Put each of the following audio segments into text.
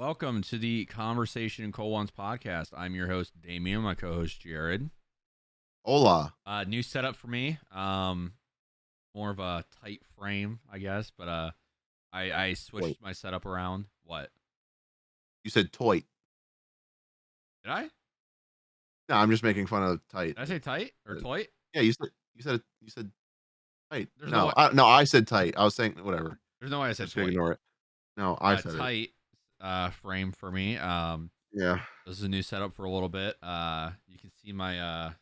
Welcome to the Conversation in Cold Ones podcast. I'm your host, Damien, my co-host, Jared. Hola. New setup for me. More of a tight frame, I guess, but I switched Wait, my setup around. What? you said toit. Did I? Did No, I'm just making fun of tight. I say tight or toit? Yeah, you said tight. There's no No, way. I said tight. I was saying whatever. There's no way I said Just gonna toit. ignore it. No, I said it. Tight frame for me. Yeah. This is a new setup for a little bit. You can see my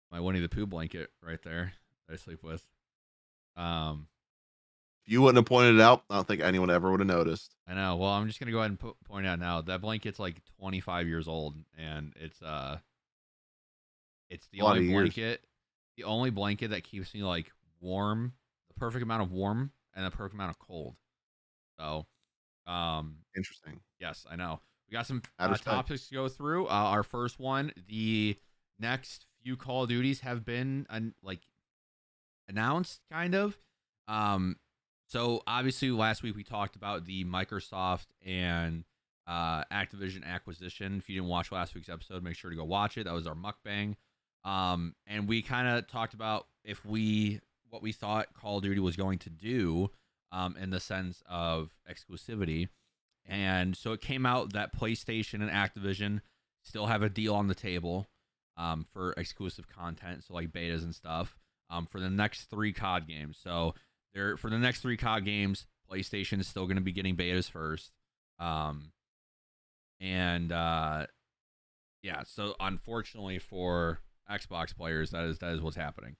Winnie the Pooh blanket right there that I sleep with. If you wouldn't have pointed it out, I don't think anyone ever would have noticed. I know. Well, I'm just gonna go ahead and point out now that blanket's like 25 years old, and it's the A lot of only years. blanket, that keeps me like warm, the perfect amount of warm and the perfect amount of cold. So, Interesting. yes, I know. We got some I respect. topics to go through. Our first one, the next few Call of Duties have been announced, kind of. So obviously last week we talked about the Microsoft and Activision acquisition. If you didn't watch last week's episode, make sure to go watch it. That was our mukbang. And we kind of talked about what we thought Call of Duty was going to do in the sense of exclusivity. And so it came out that PlayStation and Activision still have a deal on the table for exclusive content, so like betas and stuff, for the next 3 COD games. So for the next 3 COD games, PlayStation is still going to be getting betas first. Yeah, so unfortunately for Xbox players, that is what's happening.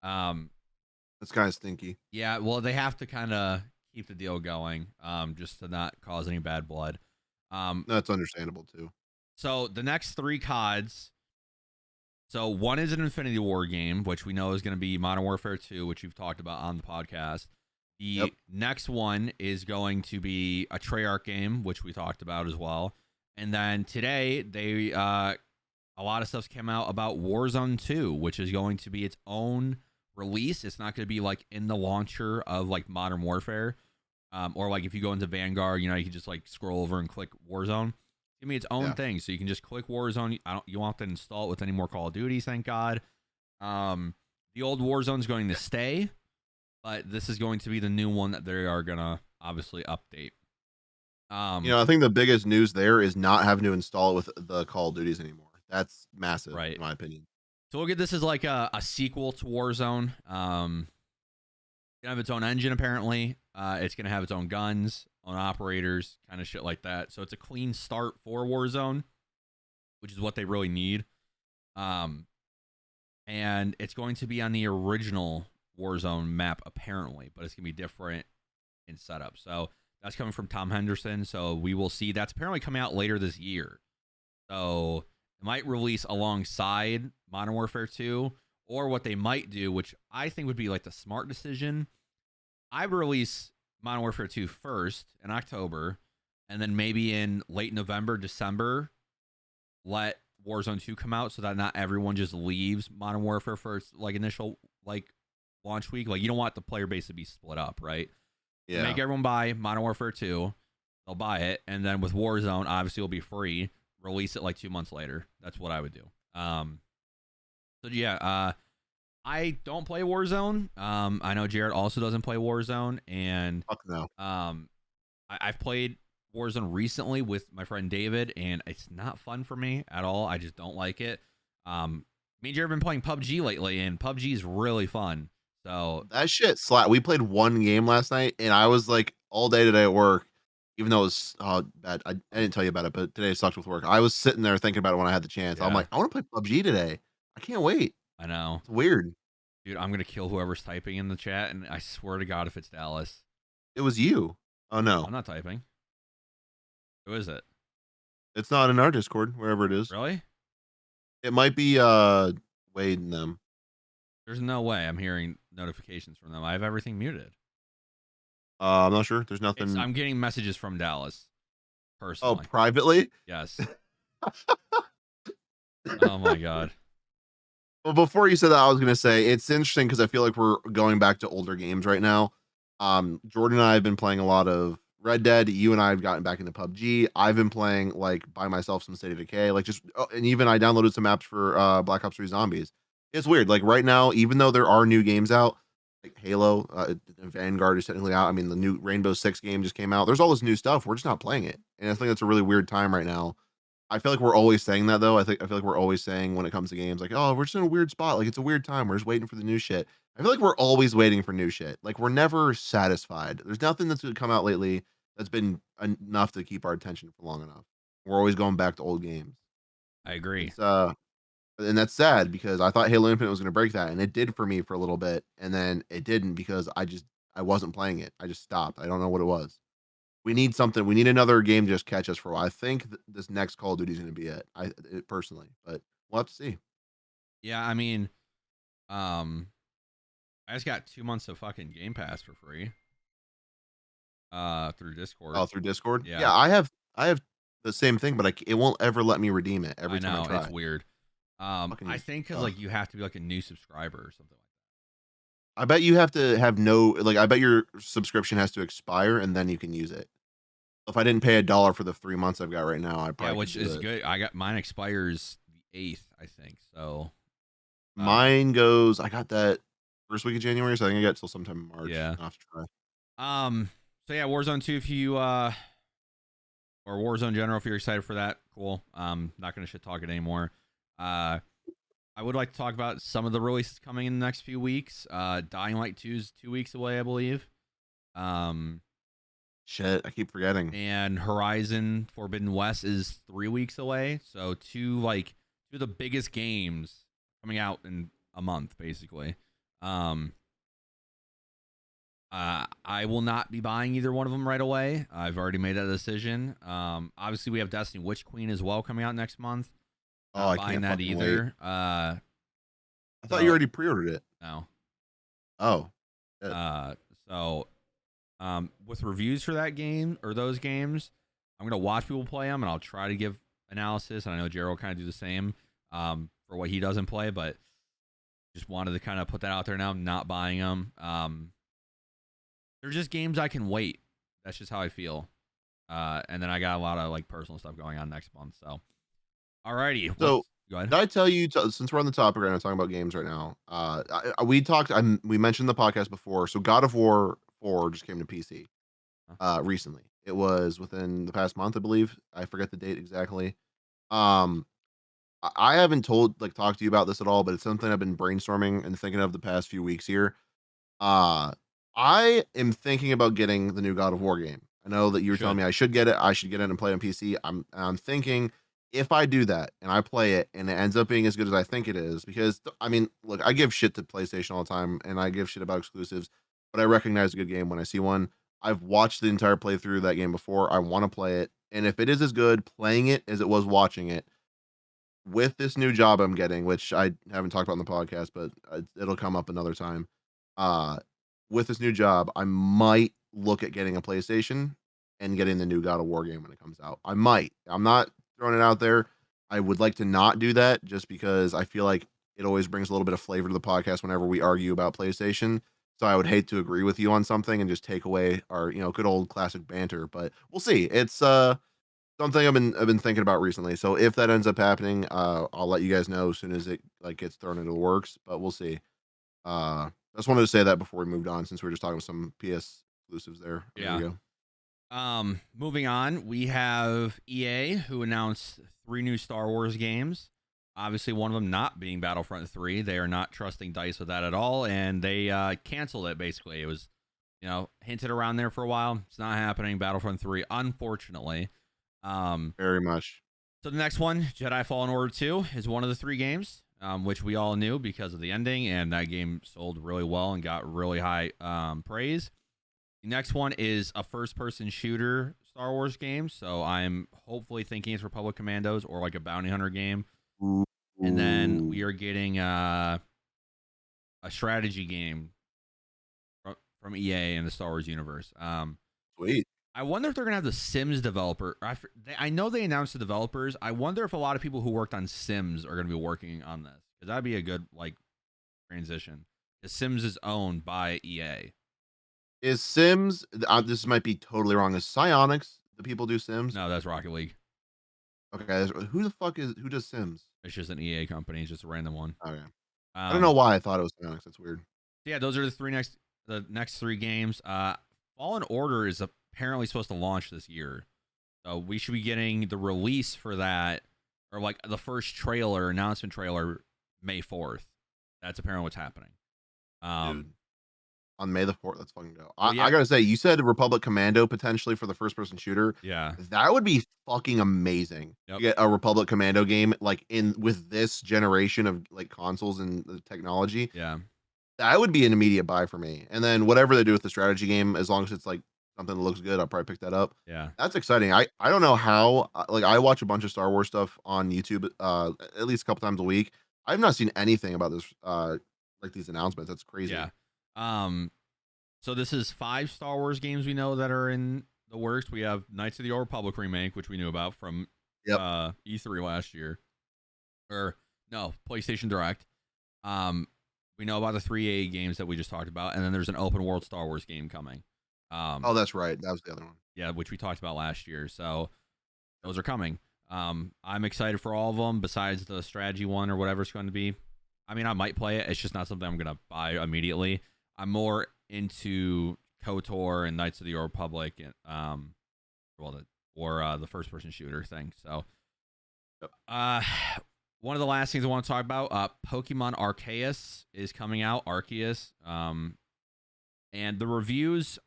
That's kind of stinky. Yeah, well, they have to kind of keep the deal going, just to not cause any bad blood. That's understandable too. So the next 3 CODs. So one is an Infinity War game, which we know is going to be Modern Warfare 2, which you've talked about on the podcast. The next one is going to be a Treyarch game, which we talked about as well. And then today, a lot of stuff came out about Warzone 2, which is going to be its own release. It's not going to be like in the launcher of like Modern Warfare, or like if you go into Vanguard, you can just like scroll over and click Warzone. Give me its own thing, so you can just click Warzone. You won't have to install it with any more Call of Duties, thank God. The old Warzone is going to stay, but this is going to be the new one that they are gonna obviously update. I think the biggest news there is not having to install it with the Call of Duties anymore. That's massive, right? In my opinion. So we'll get this as like a sequel to Warzone. Gonna have its own engine apparently. It's gonna have its own guns, own operators, kind of shit like that. So it's a clean start for Warzone, which is what they really need. And it's going to be on the original Warzone map apparently, but it's gonna be different in setup. So that's coming from Tom Henderson. So we will see. That's apparently coming out later this year. So it might release alongside Modern Warfare 2, or what they might do, which I think would be like the smart decision. I would release Modern Warfare 2 first in October, and then maybe in late November, December, let Warzone 2 come out so that not everyone just leaves Modern Warfare for its like initial like launch week. Like you don't want the player base to be split up, right? Yeah. Make everyone buy Modern Warfare 2. They'll buy it, and then with Warzone, obviously it'll be free. Release it like 2 months later. That's what I would do. So yeah, I don't play Warzone. I know Jared also doesn't play Warzone, and Fuck no. I've played Warzone recently with my friend David, and it's not fun for me at all. I just don't like it. Me and Jared have been playing PUBG lately, and PUBG is really fun. So That shit slap. We played one game last night, and I was like all day today at work, even though it was bad. I didn't tell you about it, but today sucked with work. I was sitting there thinking about it when I had the chance. I'm Yeah. like, I want to play PUBG today. I can't wait. I know. It's weird. Dude, I'm going to kill whoever's typing in the chat, and I swear to God if it's Dallas. It was you. Oh, no. I'm not typing. Who is it? It's not in our Discord, wherever it is. Really? It might be Wade and them. There's no way I'm hearing notifications from them. I have everything muted. I'm not sure. There's nothing. I'm getting messages from Dallas. Personally. Oh, privately? Yes. Oh, my God. Well, before you said that, I was going to say it's interesting because I feel like we're going back to older games right now. Jordan and I have been playing a lot of Red Dead. You and I have gotten back into PUBG. I've been playing like by myself some State of Decay, like just and even I downloaded some maps for Black Ops 3 Zombies. It's weird. Like right now, even though there are new games out, like Halo, Vanguard is technically out. I mean, the new Rainbow Six game just came out. There's all this new stuff. We're just not playing it, and I think that's a really weird time right now. I feel like we're always saying that though. I feel like we're always saying when it comes to games, like, oh, we're just in a weird spot. Like it's a weird time. We're just waiting for the new shit. I feel like we're always waiting for new shit. Like we're never satisfied. There's nothing that's come out lately that's been enough to keep our attention for long enough. We're always going back to old games. I agree. It's and that's sad because I thought Halo Infinite was going to break that, and it did for me for a little bit, and then it didn't because I wasn't playing it. I just stopped. I don't know what it was. We need something. We need another game to just catch us for a while. I think this next Call of Duty is going to be it personally, but we'll have to see. Yeah, I mean, I just got 2 months of fucking Game Pass for free. Through Discord. Oh, through Discord. Yeah. Yeah, I have the same thing, but it won't ever let me redeem it every time I try. It's weird. I think because like you have to be like a new subscriber or something like that. I bet you have to have I bet your subscription has to expire and then you can use it. If I didn't pay $1 for the 3 months I've got right now, I probably which is good. I got mine expires the 8th, I think. So mine goes. I got that first week of January, so I think I got till sometime in March. Yeah. I'll have to try. So yeah, Warzone 2 if you or Warzone general if you're excited for that, cool. Not gonna shit talk it anymore. I would like to talk about some of the releases coming in the next few weeks. Dying Light 2 is 2 weeks away, I believe. Shit, I keep forgetting. And Horizon Forbidden West is 3 weeks away. So two of the biggest games coming out in a month, basically. I will not be buying either one of them right away. I've already made that decision. Obviously, we have Destiny Witch Queen as well coming out next month. Oh, I can't that either. Wait. I thought you already pre-ordered it. No. Oh. So, with reviews for that game or those games, I'm gonna watch people play them and I'll try to give analysis. And I know Jared will kind of do the same for what he doesn't play, but just wanted to kind of put that out there now. I'm not buying them. They're just games I can wait. That's just how I feel. And then I got a lot of like personal stuff going on next month. So, alrighty. So go ahead. Did I tell you since we're on the topic right now, talking about games right now? We mentioned the podcast before. So God of War 4 just came to PC recently. It was within the past month, I believe. I forget the date exactly. I haven't talked to you about this at all, but it's something I've been brainstorming and thinking of the past few weeks here. I am thinking about getting the new God of War game. I know that you were telling me I should get it. I should get it and play it on PC. I'm thinking if I do that and I play it and it ends up being as good as I think it is, because I mean, look, I give shit to PlayStation all the time and I give shit about exclusives, but I recognize a good game when I see one. I've watched the entire playthrough of that game before. I want to play it, and if it is as good playing it as it was watching it, with this new job I'm getting, which I haven't talked about in the podcast, but it'll come up another time. With this new job, I might look at getting a PlayStation and getting the new God of War game when it comes out. I might. I'm not throwing it out there. I would like to not do that just because I feel like it always brings a little bit of flavor to the podcast whenever we argue about PlayStation. So I would hate to agree with you on something and just take away our, good old classic banter, but we'll see. It's something I've been thinking about recently. So if that ends up happening, I'll let you guys know as soon as it gets thrown into the works, but we'll see. I just wanted to say that before we moved on, since we were just talking about some PS exclusives there. Yeah. There we go. Moving on, we have EA who announced 3 new Star Wars games. Obviously, one of them not being Battlefront 3. They are not trusting DICE with that at all, and they canceled it, basically. It was, hinted around there for a while. It's not happening. Battlefront 3, unfortunately. Very much. So the next one, Jedi Fallen Order 2, is one of the 3 games, which we all knew because of the ending, and that game sold really well and got really high praise. The next one is a first-person shooter Star Wars game, so I'm hopefully thinking it's Republic Commandos or like a bounty hunter game. Ooh. And then we are getting a strategy game from EA in the Star Wars universe. Sweet. I wonder if they're gonna have the Sims developer. I know they announced the developers. I wonder if a lot of people who worked on Sims are gonna be working on this, because that'd be a good transition. The Sims is owned by EA. Is Sims this might be totally wrong. Is Psyonix the people do Sims? No, that's Rocket League. Okay, who the fuck who does Sims? It's just an EA company. It's just a random one. Okay. I don't know Um, why I thought it was Psyonix. That's weird. yeah, those are the next three games. Fallen Order is apparently supposed to launch this year, so we should be getting the release for that, or like the first announcement trailer, May 4th. That's apparently what's happening. Dude, on May the 4th, let's fucking go. Well, I yeah, gotta say, you said Republic Commando potentially for the first person shooter. yeah, That would be fucking amazing to yep, get a Republic Commando game like in with this generation of like consoles and the technology. yeah, That would be an immediate buy for me. And then whatever they do with the strategy game, as long as it's like something that looks good, I'll probably pick that up. yeah. That's exciting. I don't know how like I watch a bunch of Star Wars stuff on YouTube at least a couple times a week. I've not seen anything about this like these announcements. That's crazy. Yeah. Um, so this is 5 Star Wars games we know that are in the works. We have Knights of the Old Republic remake, which we knew about from Yep. E3 last year, or no, PlayStation Direct. Um, we know about the 3A games that we just talked about, and then there's an open world Star Wars game coming. Oh, that's right. That was the other one. Yeah, which we talked about last year. So those are coming. I'm excited for all of them. Besides the strategy one or whatever it's going to be. I mean, I might play it. It's just not something I'm going to buy immediately. I'm more into KOTOR and Knights of the Old Republic, and the first person shooter thing. So, Yep. one of the last things I want to talk about, Pokemon Arceus is coming out. Arceus, and the reviews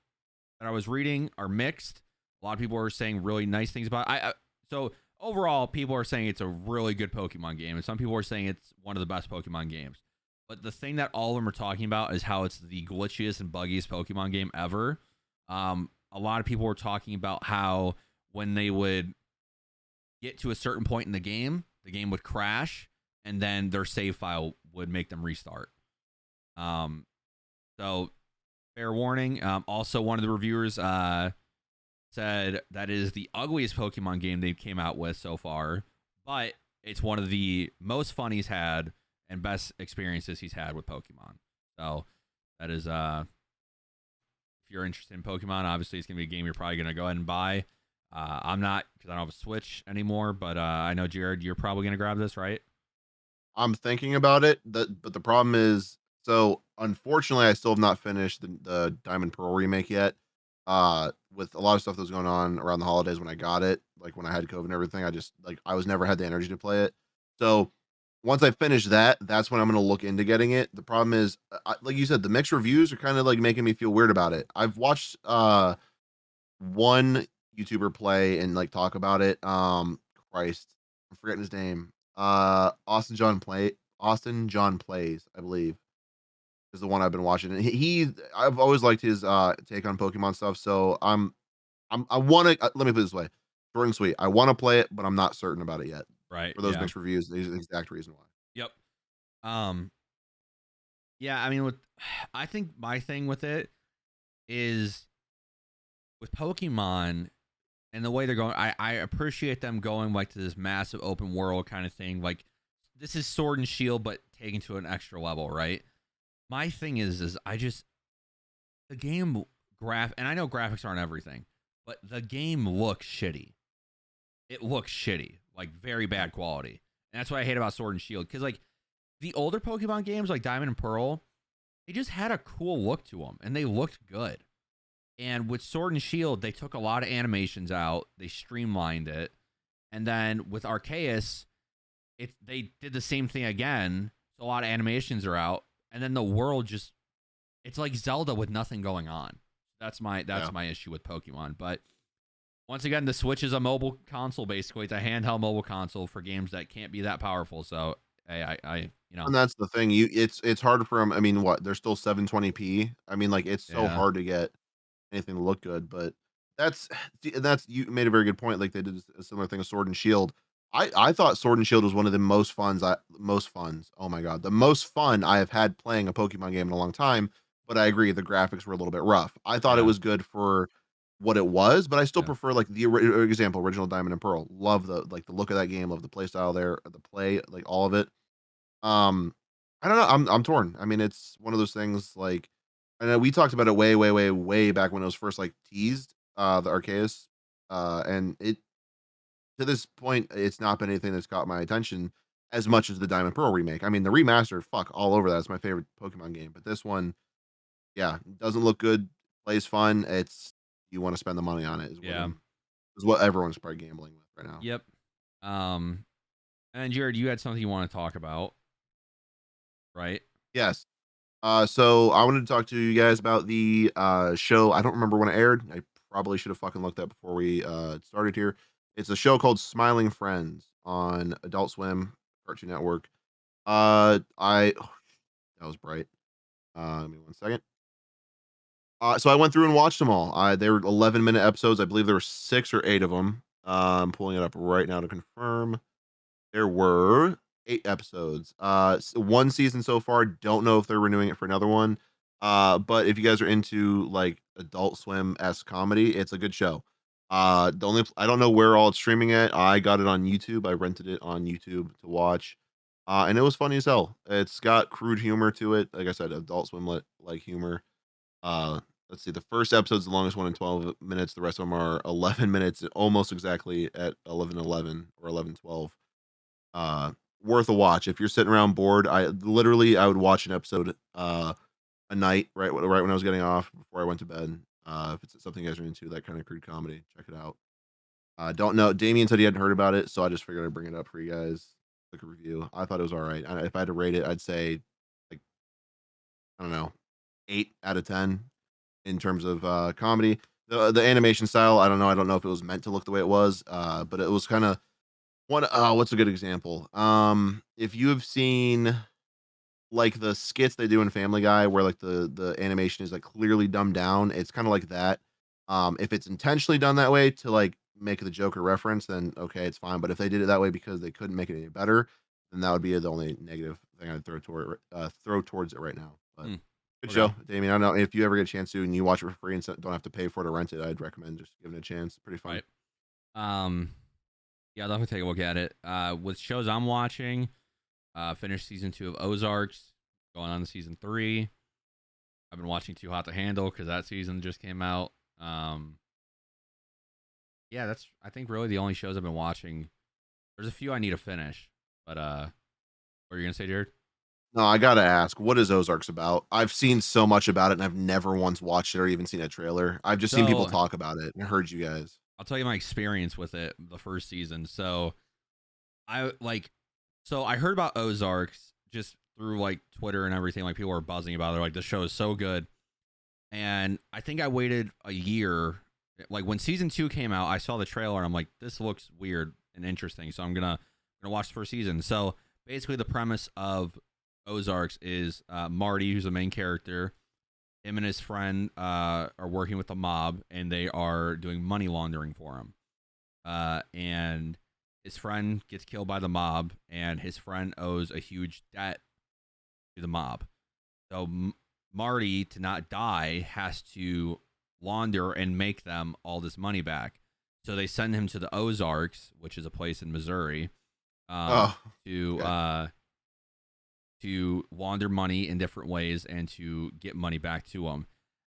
that I was reading are mixed. A lot of people are saying really nice things about it. So overall, people are saying it's a really good Pokemon game, and some people are saying it's one of the best Pokemon games. But the thing that all of them are talking about is how it's the glitchiest and buggiest Pokemon game ever. A lot of people were talking about how when they would get to a certain point in the game would crash, and then their save file would make them restart. So fair warning. Also, one of the reviewers said that is the ugliest Pokemon game they came out with so far, but it's one of the most fun he's had and best experiences he's had with Pokemon. So that is if you're interested in Pokemon, obviously it's gonna be a game you're probably gonna go ahead and buy. I'm not, because I don't have a Switch anymore, but I know Jared, you're probably gonna grab this, right? I'm thinking about it. But the problem is, so unfortunately, I still have not finished the Diamond Pearl remake yet. With a lot of stuff that was going on around the holidays when I got it, like when I had COVID and everything, I just like I was never had the energy to play it. So once I finish that, that's when I'm gonna look into getting it. The problem is, like you said, the mixed reviews are kind of like making me feel weird about it. I've watched one YouTuber play and like talk about it. Christ, I'm forgetting his name. Austin John Plays, I believe, is the one I've been watching. And I've always liked his take on Pokemon stuff. So I want to let me put it this way, short and sweet. I want to play it, but I'm not certain about it yet. Right. For those Yeah. mixed reviews, is the exact reason why. Yep. Um. Yeah. I mean, I think my thing with it is with Pokemon and the way they're going. I appreciate them going like to this massive open world kind of thing. Like this is Sword and Shield, but taken to an extra level, right? My thing is I just the game and I know graphics aren't everything, but the game looks shitty. It looks shitty, like very bad quality. And that's what I hate about Sword and Shield, because like the older Pokemon games like Diamond and Pearl, they just had a cool look to them and they looked good. And with Sword and Shield, they took a lot of animations out, they streamlined it, and then with Arceus, they did the same thing again. So a lot of animations are out, and then the world just it's like Zelda with nothing going on. That's my issue with Pokemon. But once again, the Switch is a mobile console, basically. It's a handheld mobile console for games that can't be that powerful. So hey, I And that's the thing. It's hard for them. I mean, what? They're still 720p. I mean, like it's so yeah, hard to get anything to look good, but that's that's you made a very good point. Like they did a similar thing with Sword and Shield. I thought Sword and Shield was one of the most funs. Oh my god, the most fun I have had playing a Pokemon game in a long time. But I agree, the graphics were a little bit rough. I thought it yeah, was good for what it was, but I still yeah, prefer like the example original Diamond and Pearl. Love the look of that game. Love the play style there, the play, like all of it. Um, I don't know. I'm torn. I mean, it's one of those things like I know we talked about it way, way, way, way back when it was first like teased, the Arceus, and it to this point, it's not been anything that's caught my attention as much as the Diamond Pearl remake. I mean, the remastered, fuck, all over that. It's my favorite Pokemon game, but this one, yeah, doesn't look good. Plays fun. It's you want to spend the money on it Yeah. is what everyone's probably gambling with right now. Yep. And Jared, you had something you want to talk about, right? Yes. So I wanted to talk to you guys about the show. I don't remember when it aired. I probably should have fucking looked up before we started here. It's a show called Smiling Friends on Adult Swim, Cartoon Network. I that was bright. Give me one second. So I went through and watched them all. They were 11-minute episodes. I believe there were 6 or 8 of them. I'm pulling it up right now to confirm. There were 8 episodes. 1 season so far. Don't know if they're renewing it for another one. But if you guys are into like Adult Swim-esque comedy, it's a good show. The only I don't know where all it's streaming at. I got it on YouTube. I rented it on YouTube to watch. And it was funny as hell. It's got crude humor to it. Like I said, Adult Swim like humor. Uh, let's see. The first episode's the longest one in 12 minutes. The rest of them are 11 minutes, almost exactly at 11:11 or 11:12. Uh, Worth a watch if you're sitting around bored. I would watch an episode a night right when I was getting off before I went to bed. If it's something you guys are into, that kind of crude comedy, check it out. Don't know. Damien said he hadn't heard about it, so I just figured I'd bring it up for you guys. Quick review. I thought it was all right. If I had to rate it, I'd say like I don't know, 8 out of 10 in terms of comedy. The animation style, I don't know. I don't know if it was meant to look the way it was, but it was kind of one. What's a good example? If you have seen like the skits they do in Family Guy, where like the animation is like clearly dumbed down, it's kind of like that. If it's intentionally done that way to like make the Joker reference, then okay, it's fine. But if they did it that way because they couldn't make it any better, then that would be the only negative thing I'd throw towards it right now. But good Okay. show, Damien. I don't know if you ever get a chance to and you watch it for free and don't have to pay for it or rent it. I'd recommend just giving it a chance. Pretty fun. Right. Yeah, I'll definitely take a look at it. With shows I'm watching, finished season 2 of Ozarks, going on to season 3. I've been watching Too Hot to Handle because that season just came out. Yeah, that's I think really the only shows I've been watching. There's a few I need to finish, but what are you gonna say, Jared? No, I gotta ask, what is Ozarks about? I've seen so much about it, and I've never once watched it or even seen a trailer. I've just seen people So talk about it and heard you guys. I'll tell you my experience with it the first season. I like so I heard about Ozarks just through like Twitter and everything. Like people were buzzing about it. They're like, this show is so good. And I think I waited a year. Like when season 2 came out, I saw the trailer and I'm like, this looks weird and interesting. So I'm gonna watch the first season. So basically the premise of Ozarks is Marty, who's the main character. Him and his friend are working with the mob, and they are doing money laundering for him. And his friend gets killed by the mob, and his friend owes a huge debt to the mob. So Marty, to not die, has to launder and make them all this money back. So they send him to the Ozarks, which is a place in Missouri, Oh, to okay. to launder money in different ways and to get money back to them.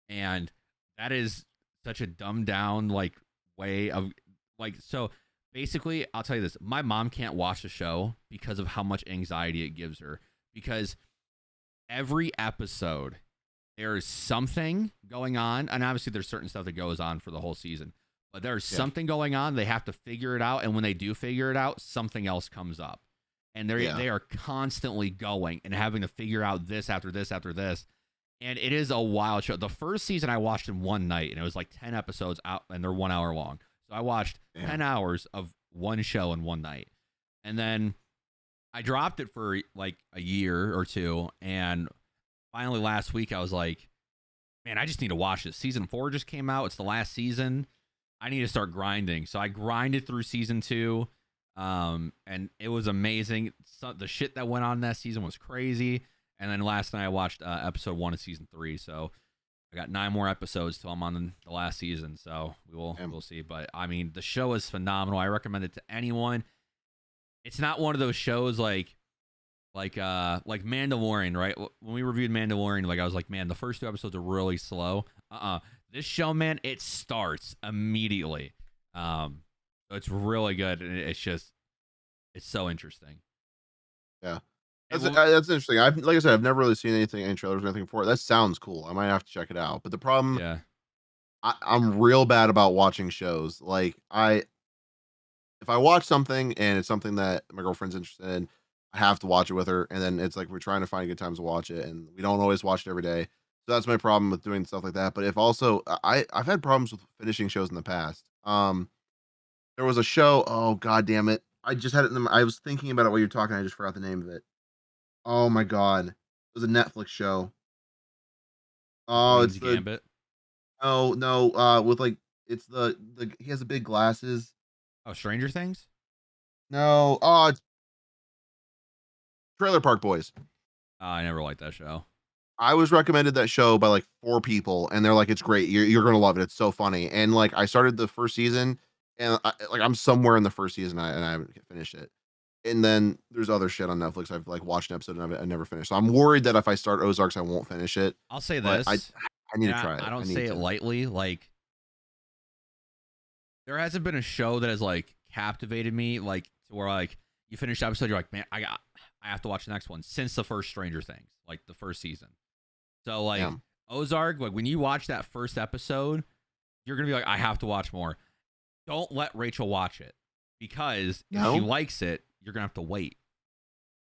And that is such a dumbed down like way of like so basically I'll tell you this. My mom can't watch the show because of how much anxiety it gives her because every episode there's something going on and obviously there's certain stuff that goes on for the whole season. But there's Yeah. something going on, they have to figure it out and when they do figure it out, something else comes up and they are constantly going and having to figure out this after this after this. And it is a wild show. The first season I watched in one night, and it was like 10 episodes out, and they're 1 hour long. So I watched 10 hours of one show in one night. And then I dropped it for like a year or two. And finally last week, I was like, man, I just need to watch this. Season 4 just came out. It's the last season. I need to start grinding. So I grinded through season 2. And it was amazing. The shit that went on in that season was crazy. And then last night I watched episode 1 of season 3. So I got 9 more episodes till I'm on the last season. So we'll see. But I mean, the show is phenomenal. I recommend it to anyone. It's not one of those shows like like Mandalorian, right? When we reviewed Mandalorian, like I was like, man, the first 2 episodes are really slow. This show, man, it starts immediately. So it's really good, and it's so interesting. Yeah. And That's interesting. Like I said, I've never really seen anything, any trailers or anything for it. That sounds cool. I might have to check it out. But the problem, yeah, I'm real bad about watching shows. Like if I watch something and it's something that my girlfriend's interested in, I have to watch it with her. And then it's like we're trying to find good times to watch it, and we don't always watch it every day. So that's my problem with doing stuff like that. But if also I've had problems with finishing shows in the past. There was a show. Oh god damn it! I just had it. I was thinking about it while you're talking. I just forgot the name of it. Oh my god, it was a Netflix show. the Oh, it's Queen's the Gambit. no, with like it's the he has the big glasses. Oh, Stranger Things. No, oh, it's Trailer Park Boys. I never liked that show. I was recommended that show by like 4 people, and they're like, "It's great. You're gonna love it. It's so funny." And like, I started the first season, and I'm somewhere in the first season, and I haven't finished it. And then there's other shit on Netflix. I've like watched an episode and I never finished. So I'm worried that if I start Ozarks, I won't finish it. I'll say But this, I need and to try I it. I don't need say it to. lightly. Like there hasn't been a show that has like captivated me, like to where like you finish the episode, you're like, man, I have to watch the next one since the first Stranger Things, like the first season. So like Yeah. Ozark, like when you watch that first episode, you're gonna be like, I have to watch more. Don't let Rachel watch it because if she No. likes it, you're gonna have to wait.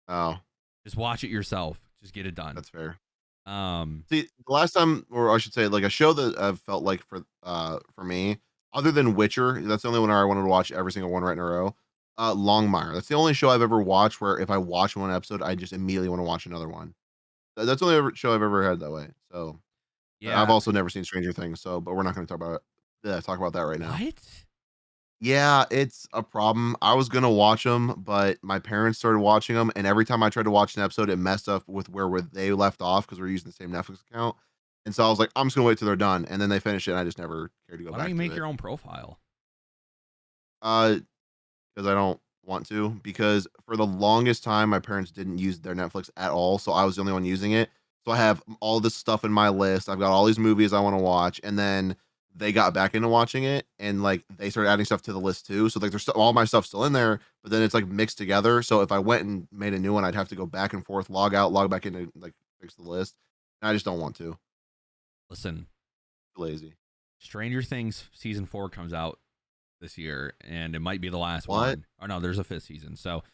Oh, Just watch it yourself. Just get it done. that's fair. Um, See, the last time, or I should say, like a show that I've felt like for me, other than Witcher, that's the only one I wanted to watch every single one right in a row. Longmire. That's the only show I've ever watched where if I watch one episode, I just immediately want to watch another one. That's the only show I've ever had that way. So I've yeah. also never seen Stranger Things. So, but we're not going to talk about it. Yeah, talk about that right now. What? Yeah, it's a problem. I was gonna watch them, but my parents started watching them, and every time I tried to watch an episode, it messed up with where they left off because we're using the same Netflix account. And so I was like, I'm just gonna wait till they're done, and then they finish it, and I just never cared to go Why don't back you to make it. your own profile? Uh, because I don't want to. Because for the longest time, my parents didn't use their Netflix at all, so I was the only one using it. So I have all this stuff in my list. I've got all these movies I want to watch, and then they got back into watching it, and like they started adding stuff to the list too. So like there's all my stuff still in there, but then it's like mixed together. So if I went and made a new one, I'd have to go back and forth, log out, log back in to like fix the list. And I just don't want to. Listen, Lazy. Stranger Things season 4 comes out this year, and it might be the last What? one. Or no, there's a 5th season. So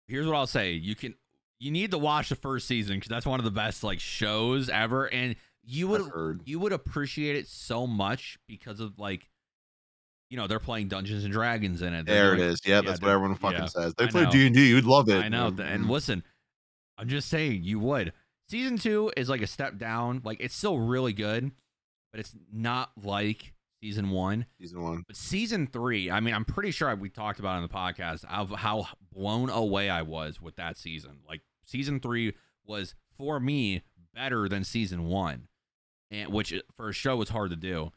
here's what I'll say: you need to watch the first season because that's one of the best like shows ever, and you I've heard. would appreciate it so much because of like they're playing Dungeons and Dragons in it. There it is. Yeah, that's what they're everyone fucking yeah. says. They I play know. D&D. You'd love it. I know. And listen, I'm just saying you would. Season 2 is like a step down. Like it's still really good, but it's not like season 1. Season 1. But season 3, I mean, I'm pretty sure we talked about it on the podcast of how blown away I was with that season. Like season 3 was for me better than season 1, and which for a show was hard to do.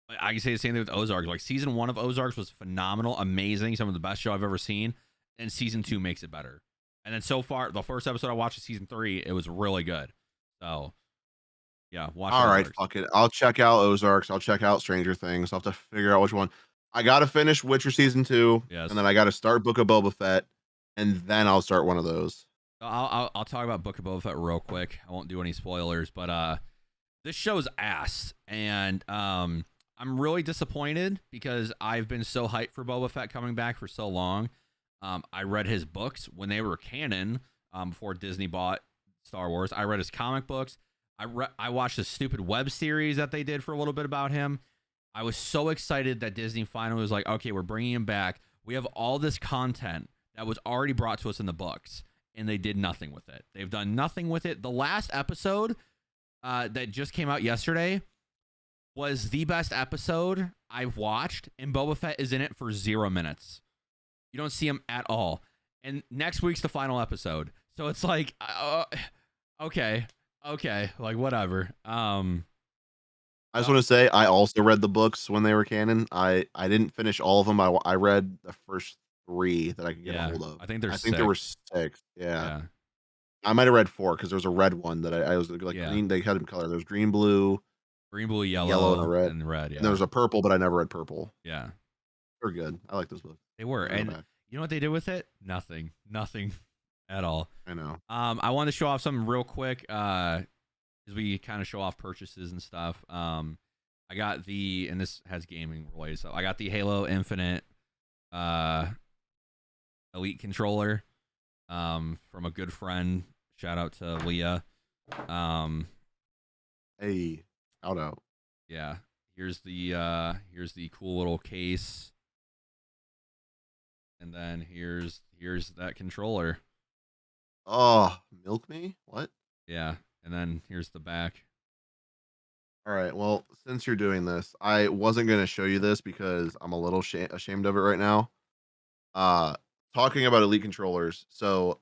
But I can say the same thing with Ozarks. Like season 1 of Ozarks was phenomenal, amazing, some of the best show I've ever seen, and season 2 makes it better. And then so far, the first episode I watched of season 3, it was really good. So yeah, watch All right, Ozarks. fuck it. I'll check out Ozarks. I'll check out Stranger Things. I'll have to figure out which one. I gotta finish Witcher season 2, Yes. and then I gotta start Book of Boba Fett, and then I'll start one of those. I'll talk about Book of Boba Fett real quick. I won't do any spoilers, but this show's ass, and I'm really disappointed because I've been so hyped for Boba Fett coming back for so long. I read his books when they were canon before Disney bought Star Wars. I read his comic books. I watched the stupid web series that they did for a little bit about him. I was so excited that Disney finally was like, okay, we're bringing him back. We have all this content that was already brought to us in the books, and they did nothing with it. They've done nothing with it. The last episode that just came out yesterday was the best episode I've watched, and Boba Fett is in it for 0 minutes. You don't see him at all. And next week's the final episode. So it's like, okay, like whatever. I just want to say I also read the books when they were canon. I didn't finish all of them. I read the first 3 that I could get a Yeah, hold of. I think there's I think there were 6. 6. Yeah. Yeah, I might have read 4 because there was a red one that I was like yeah. green. They had them color. There's green, blue, Green, blue, a yellow, and a yellow, red. and red. And there Yeah, was a purple, but I never read purple. yeah. They're good. I like those books. They were, I'm gonna and go back. you know what they did with it? Nothing, nothing at all. I know. I wanted to show off something real quick, because we kind of show off purchases and stuff. I got and this has gaming related stuff. I got the Halo Infinite, Elite controller, from a good friend. Shout out to Leah. Um, Hey, shout out. yeah. Here's the cool little case, and then here's that controller. Oh, milk me? What? Yeah, and then here's the back. All right. Well, since you're doing this, I wasn't going to show you this because I'm a little ashamed of it right now. Uh, Talking about elite controllers. So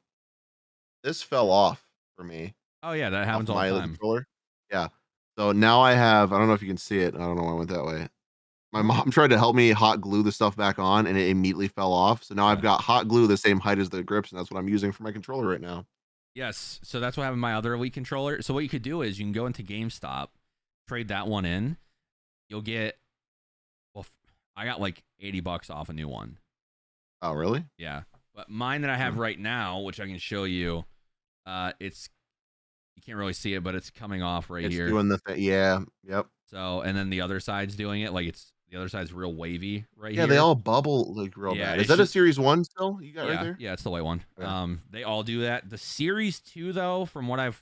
this fell off for me Oh yeah, that off happens all my the elite time. controller. Yeah. So now I have. I don't know if you can see it. I don't know why I went that way. My mom tried to help me hot glue the stuff back on, and it immediately fell off. So now I've Yeah. got hot glue the same height as the grips, and that's what I'm using for my controller right now. Yes, so that's what happened with my other Elite controller. So what you could do is you can go into GameStop, trade that one in. You'll get, well, I got like $80 off a new one. Oh, really? Yeah, but mine that I have right now, which I can show you, it's, you can't really see it, but it's coming off right It's here. doing the thing. Yeah. Yep. So, and then the other side's doing it, like the other side's real wavy right Yeah, here. they all bubble like real Yeah, bad. Is it's that a just, series 1 still you got right yeah, there? yeah, it's the white one. Yeah. They all do that. The series 2 though, from what I've,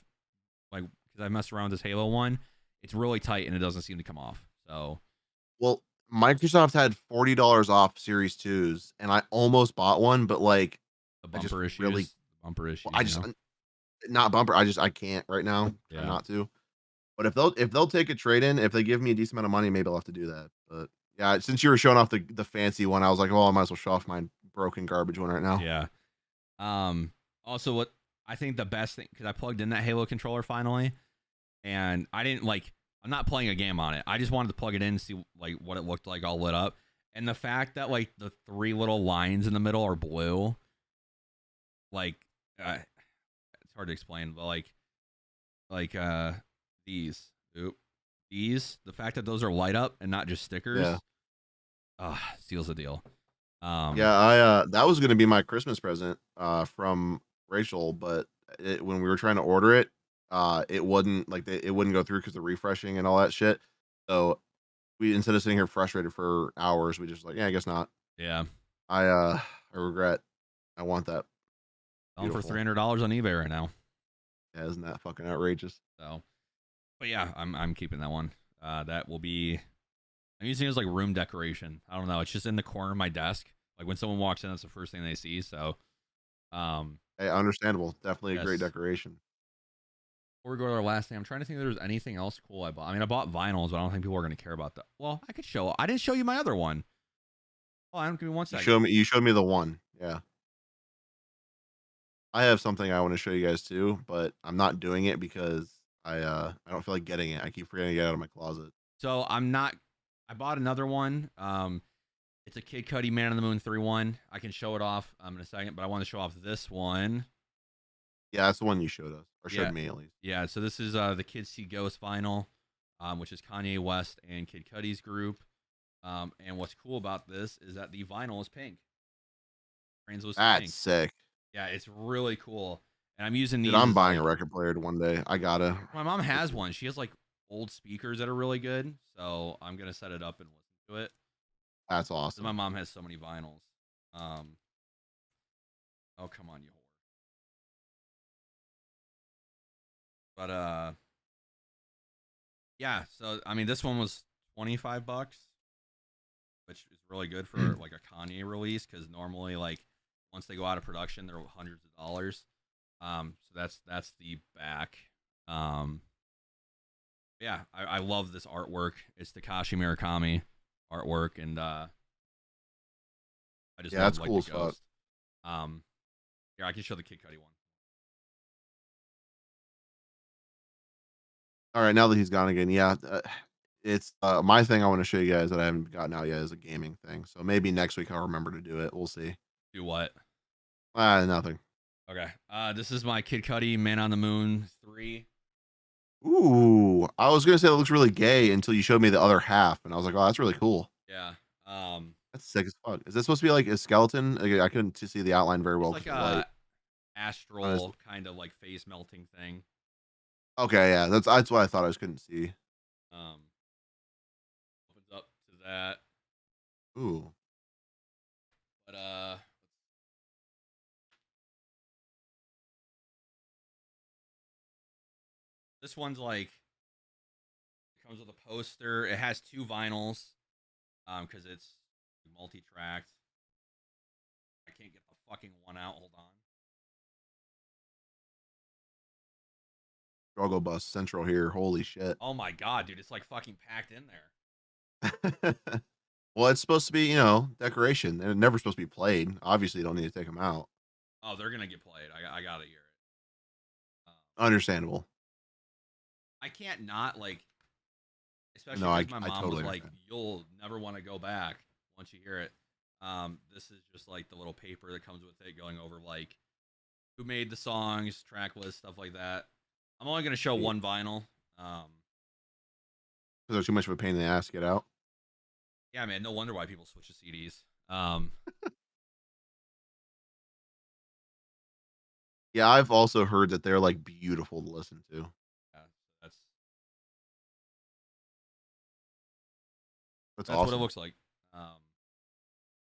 like, because I messed around with this Halo one, it's really tight and it doesn't seem to come off. So Well, Microsoft had $40 off Series 2s, and I almost bought one, but, like, the I just bumper really issues, bumper issues, I you just know. not bumper, I can't right now, try Yeah, not to. But if they'll take a trade-in, if they give me a decent amount of money, maybe I'll have to do that. But, yeah, since you were showing off the fancy one, I was like, "Well, I might as well show off my broken garbage one right now." yeah. Also, what I think the best thing, because I plugged in that Halo controller finally, and I didn't like. I'm not playing a game on it. I just wanted to plug it in and see like what it looked like all lit up. And the fact that like the 3 little lines in the middle are blue, like it's hard to explain, but like these, the fact that those are light up and not just Yeah. stickers, seals the deal. Yeah, that was gonna be my Christmas present, from Rachel, but when we were trying to order it, it wouldn't like, it wouldn't go through because of refreshing and all that shit. So, we instead of sitting here frustrated for hours, we just like, "Yeah, I guess not." Yeah, I regret. I want that. selling for Beautiful. $300 on eBay right now. Yeah, isn't that fucking outrageous? So, but yeah, I'm keeping that one. That will be. I'm using it as like room decoration. I don't know. It's just in the corner of my desk. Like when someone walks in, that's the first thing they see. So, um, Hey, understandable. Definitely a great yes. decoration. Before we go to our last thing, I'm trying to think if there's anything else cool I bought. I mean, I bought vinyls, but I don't think people are going to care about that. Well, I could show. I didn't show you my other one. Oh, I don't give me 1 second. You showed me the one. Yeah. I have something I wanna show you guys too, but I'm not doing it because I don't feel like getting it. I keep forgetting to get it out of my closet. So I'm not. I bought another one. It's a Kid Cudi Man on the Moon 3-1. I can show it off in a second, but I want to show off this one. Yeah, that's the one you showed us, or Yeah, showed me at least. yeah. So this is the Kids See Ghost vinyl, which is Kanye West and Kid Cudi's group. And what's cool about this is that the vinyl is pink, translucent That's pink. sick. Yeah, it's really cool. And I'm using Dude, these I'm as buying like, a record player one day. I gotta. my mom has one. She has like old speakers that are really good, so I'm gonna set it up and listen to it. That's 'Cause my awesome. mom has so many vinyls. Um, oh come on, you whore. But yeah. So I mean, this one was $25, which is really good for like a Kanye release because normally like once they go out of production, they're hundreds of dollars. So that's the back. Um, yeah, I love this artwork. It's Takashi Murakami artwork, and I just Yeah, love that's like cool the as fuck. ghost. Um, here I can show the Kid Cudi one. Alright, now that he's gone again, yeah, it's, my thing I wanna show you guys that I haven't gotten out yet is a gaming thing, so maybe next week I'll remember to do it. We'll see. Do what? Nothing. Okay. This is my Kid Cudi Man on the Moon 3. Ooh, I was gonna say that looks really gay until you showed me the other half, and I was like, oh, that's really cool. Yeah. That's sick as fuck. Is this supposed to be like a skeleton? Like, I couldn't see the outline very well It's because like the light. a astral kind of like face melting thing. Okay, yeah, that's what I thought. I just couldn't see. Um, opens up to that, Ooh, but this one's like it comes with a poster. It has 2 vinyls, because it's multi-tracked. I can't get the fucking one out. Hold on. struggle bus central here. Holy shit. Oh my god, dude, it's like fucking packed in there. Well, it's supposed to be, decoration, and it's never supposed to be played. Obviously, you don't need to take them out. Oh, they're gonna get played. I gotta hear it. Understandable. I can't not like, especially No, because my I mom totally was like, understand. "You'll never want to go back once you hear it." This is just like the little paper that comes with it, going over like who made the songs, track list, stuff like that. I'm only gonna show one vinyl. Because they're too much of a pain in the ass to get out. Yeah, man, no wonder why people switch to CDs. Yeah, I've also heard that they're like beautiful to listen to. Yeah, that's That's what it awesome. looks like. Um,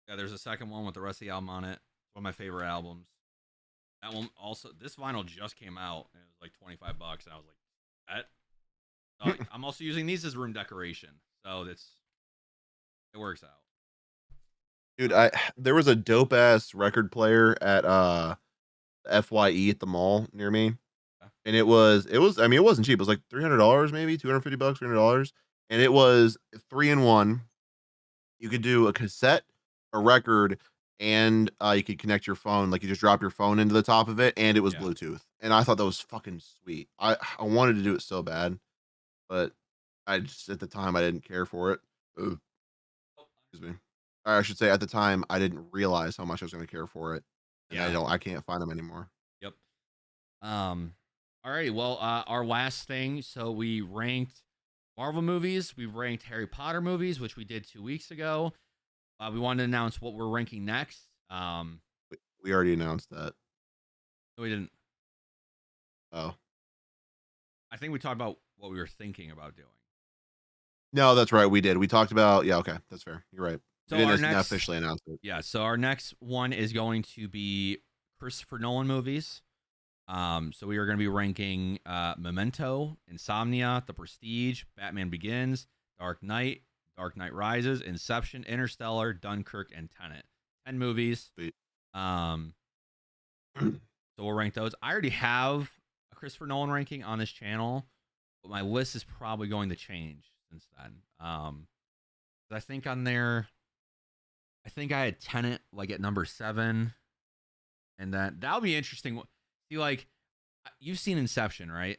yeah, there's a second one with the rest of the album on it. One of my favorite albums. That one also. This vinyl just came out and it was like $25, and I was like, "That." I'm also using these as room decoration, so it works out. Dude, I there was a dope ass record player at FYE at the mall near me. Yeah. And it was I mean it wasn't cheap. It was like $300 maybe, $250, $300. And it was 3 in 1. You could do a cassette, a record, and you could connect your phone. Like you just drop your phone into the top of it, and it was Yeah. Bluetooth. And I thought that was fucking sweet. I wanted to do it so bad, but I just at the time I didn't care for it. Ugh, excuse me. Or I should say at the time I didn't realize how much I was going to care for it, and Yeah. I can't find them anymore. Yep. All right. Well, our last thing. So we ranked Marvel movies. We ranked Harry Potter movies, which we did 2 weeks ago. We wanted to announce what we're ranking next. We already announced that. We didn't. Oh I think we talked about what we were thinking about doing. no, that's right. We did. We talked about yeah. Okay, that's fair. You're right. So We our didn't next, officially announce it. yeah. So our next one is going to be Christopher Nolan movies. So we are going to be ranking Memento, Insomnia, The Prestige, Batman Begins, Dark Knight, Dark Knight Rises, Inception, Interstellar, Dunkirk, and Tenet. 10 movies. Sweet. So we'll rank those. I already have a Christopher Nolan ranking on this channel, but my list is probably going to change since then. I think on there, I think I had Tenet like at number 7, and that'll be interesting. See, like, you've seen Inception, right?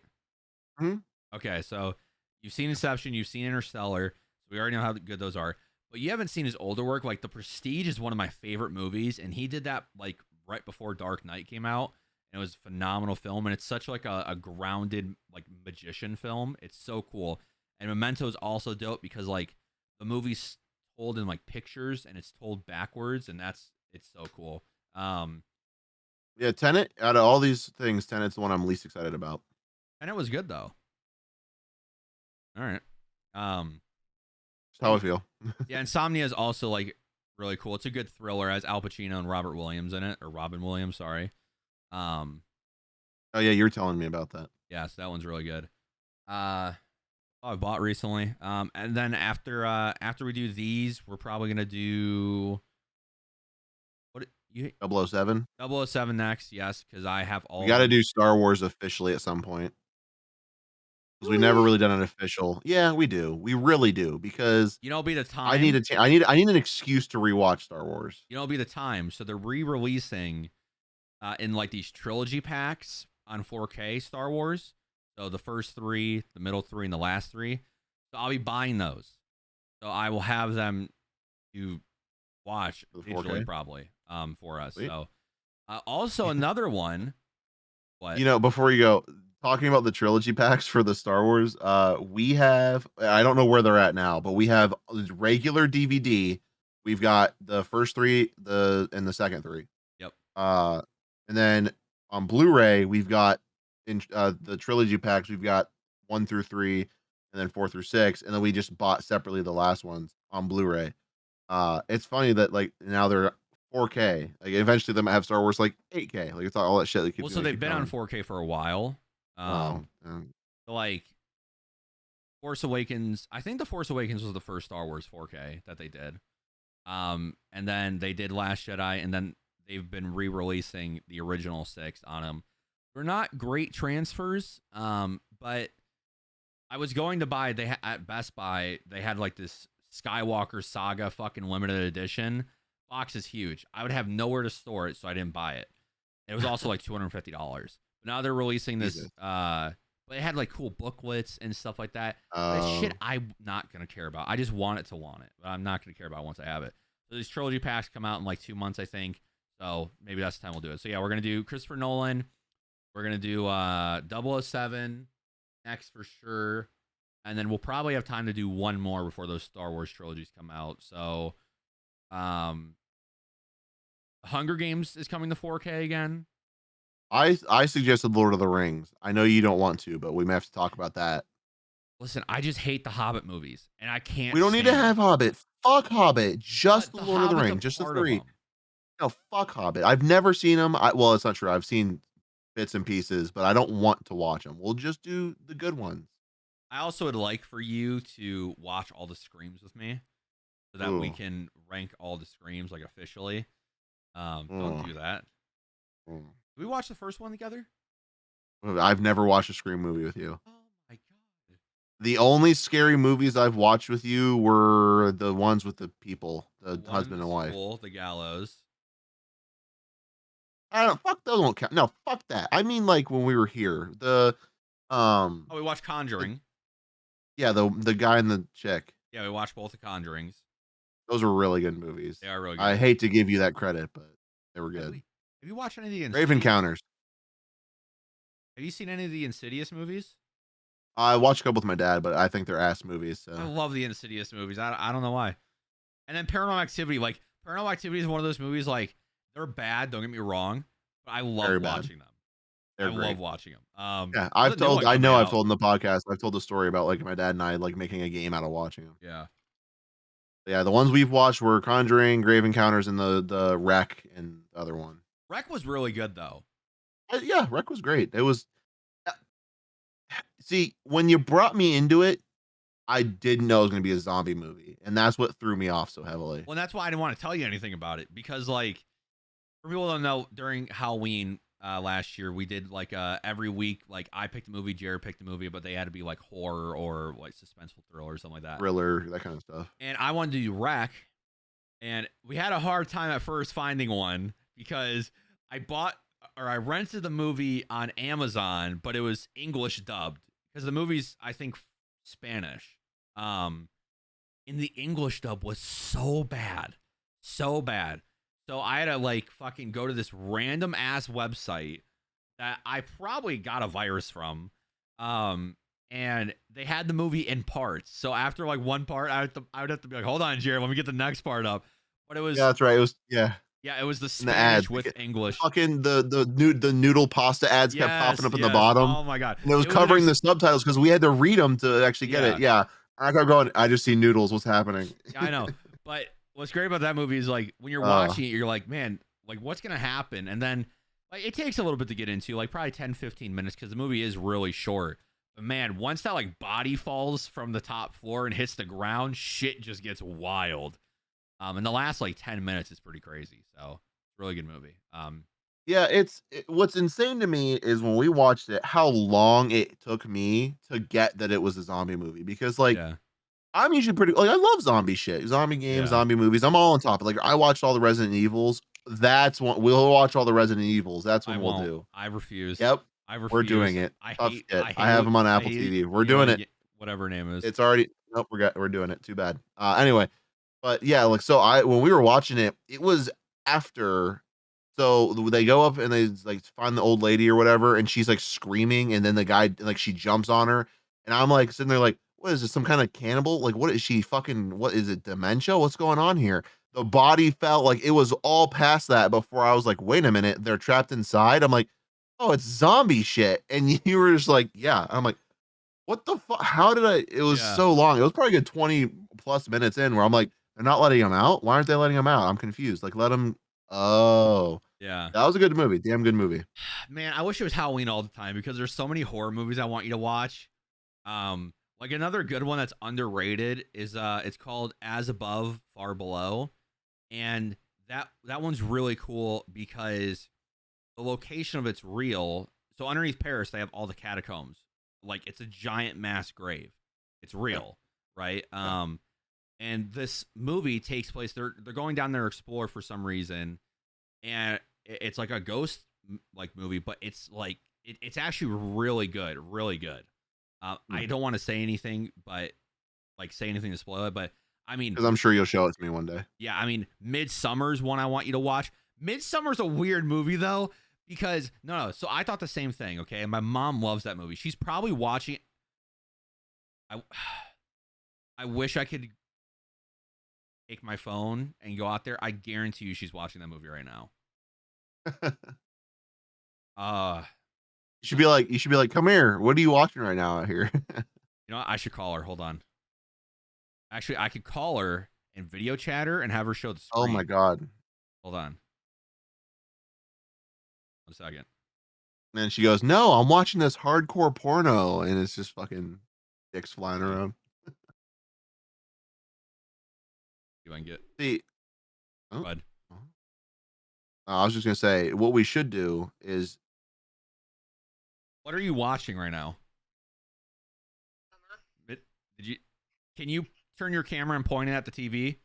Mhm. Okay, so you've seen Inception, you've seen Interstellar, so we already know how good those are. But you haven't seen his older work. Like, The Prestige is one of my favorite movies, and he did that like right before Dark Knight came out. And it was a phenomenal film, and it's such like a grounded like magician film. It's so cool. And Memento is also dope because like the movie's told in like pictures and it's told backwards, and it's so cool. Yeah, Tenet. Out of all these things, Tenet's the one I'm least excited about. And it was good though. All right. Just how I feel. Yeah, Insomnia is also like really cool. It's a good thriller. It has Al Pacino and Robert Williams in it, or Robin Williams, sorry. Oh yeah, you're telling me about that. Yeah, so that one's really good. I bought recently. And then after we do these, we're probably gonna do what you 007. 007 next, yes, because I have all We of got to them. do Star Wars officially at some point because Do we've never we? really done an official. Yeah, we do. We really do because You know, it'll be the I need time. I need an excuse to rewatch Star Wars. You know, it'll be the time. So they're re-releasing in like these trilogy packs on 4K Star Wars. So the first 3, the middle 3, and the last 3. So I'll be buying those. So I will have them to watch For the digitally 4K? probably for us. Sweet. So also another one. What? You know, before you go, talking about the trilogy packs for the Star Wars, we have I don't know where they're at now, but we have regular DVD. We've got the first 3, and the second 3. Yep. And then on Blu-ray, we've got in the trilogy packs, we've got 1 through 3 and then 4 through 6, and then we just bought separately the last ones on Blu-ray. It's funny that like now they're 4K. Like eventually they might have Star Wars like 8K. Like it's all that shit that Well, keeps so gonna they've keep been on coming. 4K for a while. Wow. So like Force Awakens, I think the Force Awakens was the first Star Wars 4K that they did. And then they did Last Jedi, and then they've been re-releasing the original 6 on them. They're not great transfers, but I was going to buy. At Best Buy, they had like this Skywalker Saga fucking limited edition. Box is huge. I would have nowhere to store it, so I didn't buy it. It was also like $250. But now they're releasing this. Jesus. But it had like cool booklets and stuff like that. That shit I'm not gonna care about. I just want it to want it, but I'm not gonna care about it once I have it. So these trilogy packs come out in like 2 months, I think. So maybe that's the time we'll do it. So yeah, we're gonna do Christopher Nolan. We're gonna do 007 next for sure, and then we'll probably have time to do one more before those Star Wars trilogies come out. So, Hunger Games is coming to 4K again. I suggested Lord of the Rings. I know you don't want to, but we may have to talk about that. Listen, I just hate the Hobbit movies, and I can't. We don't need to stand have them. Hobbit. Fuck Hobbit. Just But the the Lord of the Hobbit's a Rings. Just the part of 3. them. No, fuck Hobbit. I've never seen them. Well, it's not true. I've seen bits and pieces, but I don't want to watch them. We'll just do the good ones. I also would like for you to watch all the Screams with me, so that we Ooh. can rank all the Screams like officially. Don't Mm. do that. Mm. Did we watch the first one together? I've never watched a Scream movie with you. Oh my god. The only scary movies I've watched with you were the ones with the people, the One in husband the and wife. school, the gallows. I don't fuck those won't count. No, fuck that. I mean like when we were here. Oh, we watched The, Conjuring. yeah, the guy and the chick. Yeah, we watched both the Conjurings. Those were really good movies. They are really good I movies. hate to give you that credit, but they were good. Have you watched any of the Grave Encounters. Have you seen any of the Insidious movies? I watched a couple with my dad, but I think they're ass movies. I So love the Insidious movies. I don't know why. And then Paranormal Activity. Like, Paranormal Activity is one of those movies, like, they're bad, don't get me wrong, but I love very bad. watching them. They're I great. love watching them. Yeah, there's a new one coming I've out. told in the podcast. I've told the story about like my dad and I like making a game out of watching them. Yeah. Yeah, the ones we've watched were Conjuring, Grave Encounters, and the Wreck, and the other one. Wreck was really good, though. Yeah, Wreck was great. It was. See, when you brought me into it, I didn't know it was going to be a zombie movie, and that's what threw me off so heavily. Well, that's why I didn't want to tell you anything about it, because, like, for people who don't know, during Halloween last year, we did, like, every week, like, I picked a movie, Jared picked a movie, but they had to be, like, horror or, like, suspenseful thriller or something like that. Thriller, that kind of stuff. And I wanted to do Wreck, and we had a hard time at first finding one, because I rented the movie on Amazon, but it was English dubbed, because the movie's, I think, Spanish. And the English dub was so bad. So bad. So I had to like fucking go to this random ass website that I probably got a virus from. And they had the movie in parts. So after like one part, I would have to be like, hold on, Jared, let me get the next part up. But it was Yeah, that's right. It was it was the the Spanish ads, with English. fucking the noodle pasta ads kept popping up at the bottom. Oh my god. And it was covering the subtitles because we had to read them to actually get it. Yeah. I kept going, I just see noodles. What's happening? Yeah, I know. But what's great about that movie is like when you're watching it, you're like, man, like what's going to happen? And then like it takes a little bit to get into, like probably 10, 15 minutes because the movie is really short. But man, once that like body falls from the top floor and hits the ground, shit just gets wild. And the last like 10 minutes is pretty crazy. So it's a really good movie. Yeah, what's insane to me is when we watched it, how long it took me to get that it was a zombie movie. Because like I'm usually pretty like I love zombie shit, zombie games, zombie movies. I'm all on top of like I watched all the Resident Evils. That's what we'll watch all the Resident Evils. That's what we'll do. I refuse. Yep. I refuse. We're doing it. I have them on Apple TV. We're doing it. Whatever name is. It's already we're doing it. Too bad. Anyway, But yeah, like so I when we were watching it, it was after so they go up and they like find the old lady or whatever, and she's like screaming, and then the guy like she jumps on her, and I'm like sitting there like, what is this? Some kind of cannibal? Like, what is she fucking? What is it? Dementia? What's going on here? The body felt like it was all past that before I was like, wait a minute, they're trapped inside. I'm like, oh, it's zombie shit, and you were just like, yeah. I'm like, what the fuck? How did I? It was Yeah. so long. It was probably a good 20 plus minutes in where I'm like, they're not letting him out. Why aren't they letting him out? I'm confused. Like, let him. Oh, Yeah. that was a good movie. Damn good movie. Man, I wish it was Halloween all the time because there's so many horror movies I want you to watch. Like another good one that's underrated is it's called As Above, Far Below. And that one's really cool because the location of it's real. So underneath Paris, they have all the catacombs. Like it's a giant mass grave. It's Yeah. real, right? Yeah. And this movie takes place. They're going down there to explore for some reason, and it's like a ghost like movie, but it's like it's actually really good, really good. Hmm. I don't want to say anything, but like say anything to spoil it. But I mean, Because I'm sure you'll show it to me one day. yeah, I mean, Midsummer's one I want you to watch. Midsummer's a weird movie though because no. So I thought the same thing. Okay, and my mom loves that movie. She's probably watching. I I wish I could take my phone and go out there. I guarantee you, she's watching that movie right now. You Uh, you should be like, come here. What are you watching right now out here? you know what? I should call her. Hold on. Actually, I could call her and video chat her and have her show the Oh my screen. god. Hold on. 1 second. And then she goes, no, I'm watching this hardcore porno, and it's just fucking dicks flying See around. if I can get. See, oh, Bud. oh. I was just gonna say, what we should do is What are you watching right now? Did you? Can you turn your camera and point it at the TV?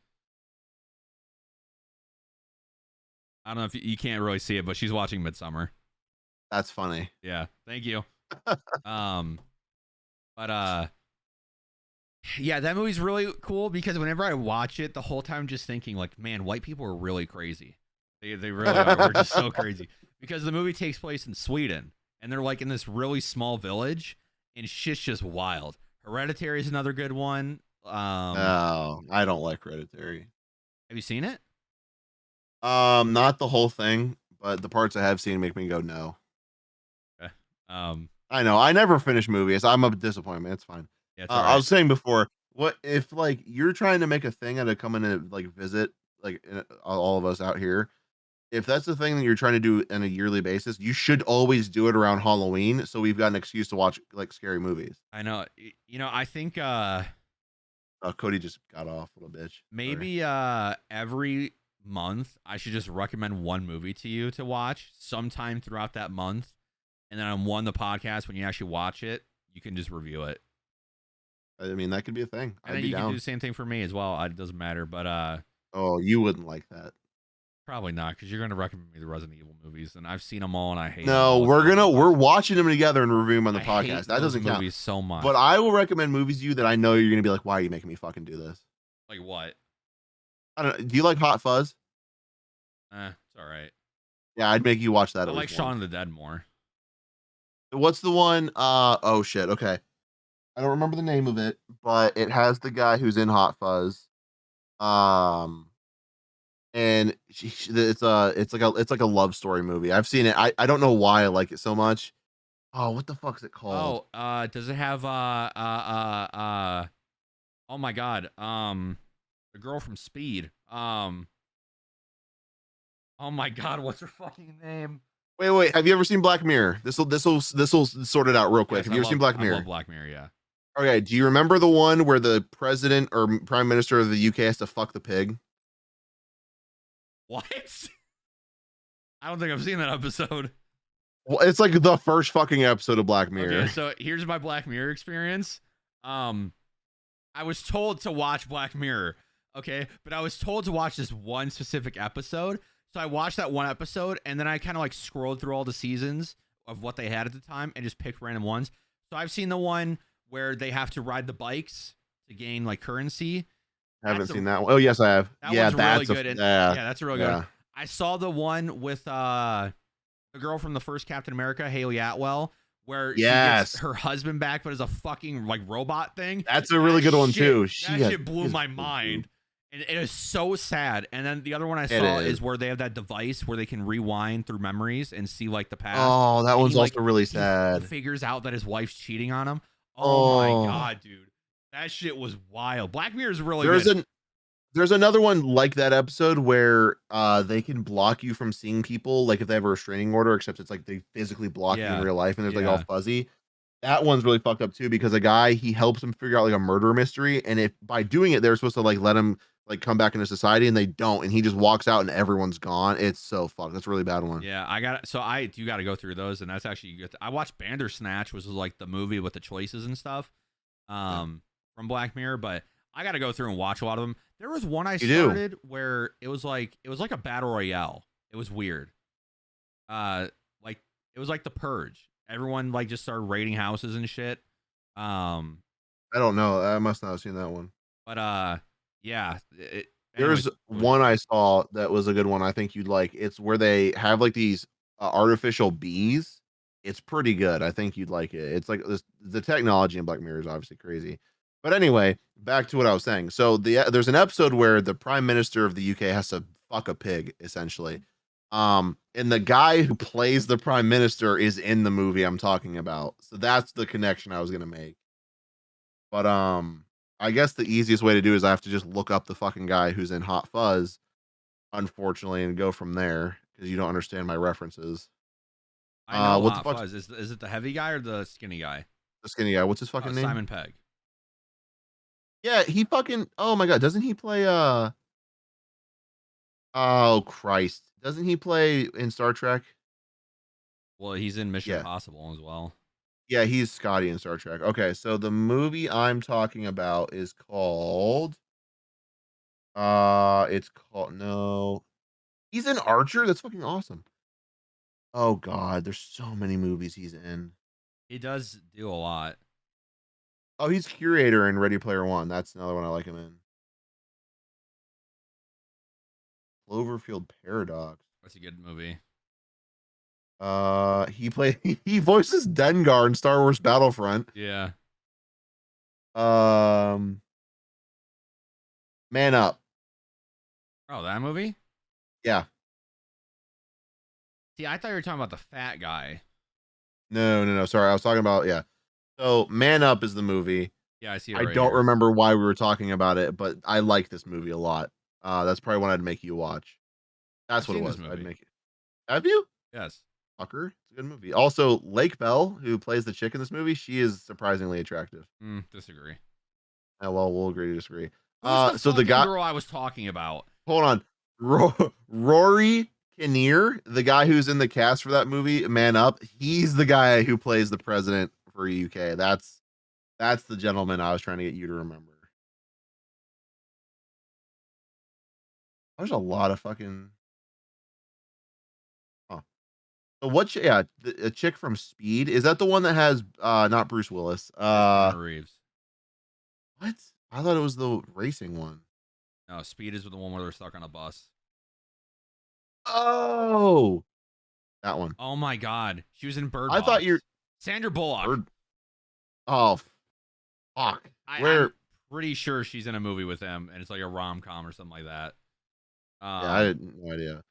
I don't know if you can't really see it, but she's watching Midsummer. that's funny. Yeah. Thank you. Um, but yeah, that movie's really cool because whenever I watch it, the whole time I'm just thinking like, man, white people are really crazy. They really are. We're just so crazy because the movie takes place in Sweden and they're like in this really small village and shit's just wild. Hereditary is another good one. Oh, I don't like Hereditary. Have you seen it? Not the whole thing, but the parts I have seen make me go no. Okay. Um, I know. I never finish movies. I'm a disappointment. It's fine. yeah, it's all I right. was saying before, what if like you're trying to make a thing out of coming to like visit like all of us out here? If that's the thing that you're trying to do on a yearly basis, you should always do it around Halloween, so we've got an excuse to watch like scary movies. I know. You know, I think Oh, Cody just got off, little bitch. Sorry. maybe every month I should just recommend one movie to you to watch sometime throughout that month, and then on the podcast when you actually watch it, you can just review it, I mean, that could be a thing. and I'd then be you can do down. the same thing for me as well. It doesn't matter, but Oh, you wouldn't like that. probably not because you're going to recommend me the Resident Evil movies, and I've seen them all and I hate them No, all. we're watching them together and review them on the I podcast. hate That those doesn't count. movies so much. But I will recommend movies to you that I know you're gonna be like, why are you making me fucking do this? Like what? I don't know. Do you like Hot Fuzz? It's all right. Yeah, I'd make you watch that I at like least Shaun once. of the Dead more. What's the one? Oh shit. Okay, I don't remember the name of it, but it has the guy who's in Hot Fuzz. Um, and it's like a love story movie. I've seen it. I don't know why I like it so much. Oh, what the fuck's it called? Oh, does it have oh my god, the girl from Speed. Oh my god, what's her fucking name? Wait. Have you ever seen Black Mirror? This will sort it out real quick. Yes, Have you ever seen Black I love Mirror? Black Mirror, yeah. Okay. Do you remember the one where the president or prime minister of the UK has to fuck the pig? What? I don't think I've seen that episode. Well, it's like the first fucking episode of Black Mirror. Okay, so here's my Black Mirror experience. I was told to watch Black Mirror, okay? But I was told to watch this one specific episode. So I watched that one episode and then I kind of like scrolled through all the seasons of what they had at the time and just picked random ones. So I've seen the one where they have to ride the bikes to gain like currency, Haven't seen that one. Oh yes, I have. That Yeah, one's really that's a good. And yeah. yeah, that's a really good one. Yeah. I saw the one with the girl from the first Captain America, Haley Atwell, where she gets Yes. her husband back, but as a fucking like robot thing. That's a really good one too. That shit blew my mind. And it is so sad. And then the other one I saw is where they have that device where they can rewind through memories and see like the past. Oh, that and one's he, like, also really he sad. figures out that his wife's cheating on him. Oh my Oh, god, dude. That shit was wild. Black Mirror is really there's good. there's another one like that episode where they can block you from seeing people, like if they have a restraining order, except it's like they physically block you in Yeah. real life and there's like all Yeah. fuzzy. That one's really fucked up too because a guy he helps him figure out like a murder mystery, and if by doing it they're supposed to like let him like come back into society, and they don't, and he just walks out and everyone's gone. It's so fucked. That's a really bad one. Yeah, I got so I do got to go through those, and that's actually good. I watched Bandersnatch, which was like the movie with the choices and stuff, from Black Mirror, but I got to go through and watch a lot of them. There was one I started where it was like a battle royale. It was weird. Like it was like The Purge. Everyone like just started raiding houses and shit. I don't know. I must not have seen that one. But yeah. There's one I saw that was a good one. I think you'd like. It's where they have like these artificial bees. It's pretty good. I think you'd like it. It's like this, the technology in Black Mirror is obviously crazy. But anyway, back to what I was saying. So there's an episode where the Prime Minister of the UK has to fuck a pig, essentially. And the guy who plays the Prime Minister is in the movie I'm talking about. So that's the connection I was gonna make. But I guess the easiest way to do is I have to just look up the fucking guy who's in Hot Fuzz, unfortunately, and go from there because you don't understand my references. I know what Hot the fuck? Fuzz. Is it the heavy guy or the skinny guy? The skinny guy. What's his fucking name? Simon Pegg. Yeah, he fucking. Oh my god, doesn't he play? Oh Christ, doesn't he play in Star Trek? Well, he's in Mission Yeah, Impossible as well. yeah, he's Scotty in Star Trek. Okay, so the movie I'm talking about is called. It's called no. He's in Archer. That's fucking awesome. Oh god, there's so many movies he's in. He does do a lot. Oh, he's curator in Ready Player One. That's another one I like him in. Cloverfield Paradox. That's a good movie. He voices Dengar in Star Wars Battlefront. Yeah. Man Up. Oh, that movie? Yeah. See, I thought you were talking about the fat guy. No. Sorry, I was talking about So Man Up is the movie. Yeah, I see it. I right don't here. remember why we were talking about it, but I like this movie a lot. That's probably one I'd make you watch. That's what it was. I'd make it. Have you? Yes. Fucker. It's a good movie. Also, Lake Bell, who plays the chick in this movie, she is surprisingly attractive. Disagree. Well, we'll agree to disagree. So the girl I was talking about. Hold on. Rory Kinnear, the guy who's in the cast for that movie, Man Up, he's the guy who plays the president for UK. That's the gentleman I was trying to get you to remember. There's a lot of fucking. Oh. So what? Yeah, a chick from Speed, is that the one that has not Bruce Willis? Reeves. What? I thought it was the racing one. No, Speed is the one where they're stuck on a bus. Oh, that one. Oh my god, she was in Bird I Box. thought you're Sandra Bullock. Oh, fuck. I'm pretty sure she's in a movie with him, and it's like a rom-com or something like that. Yeah, I had no idea.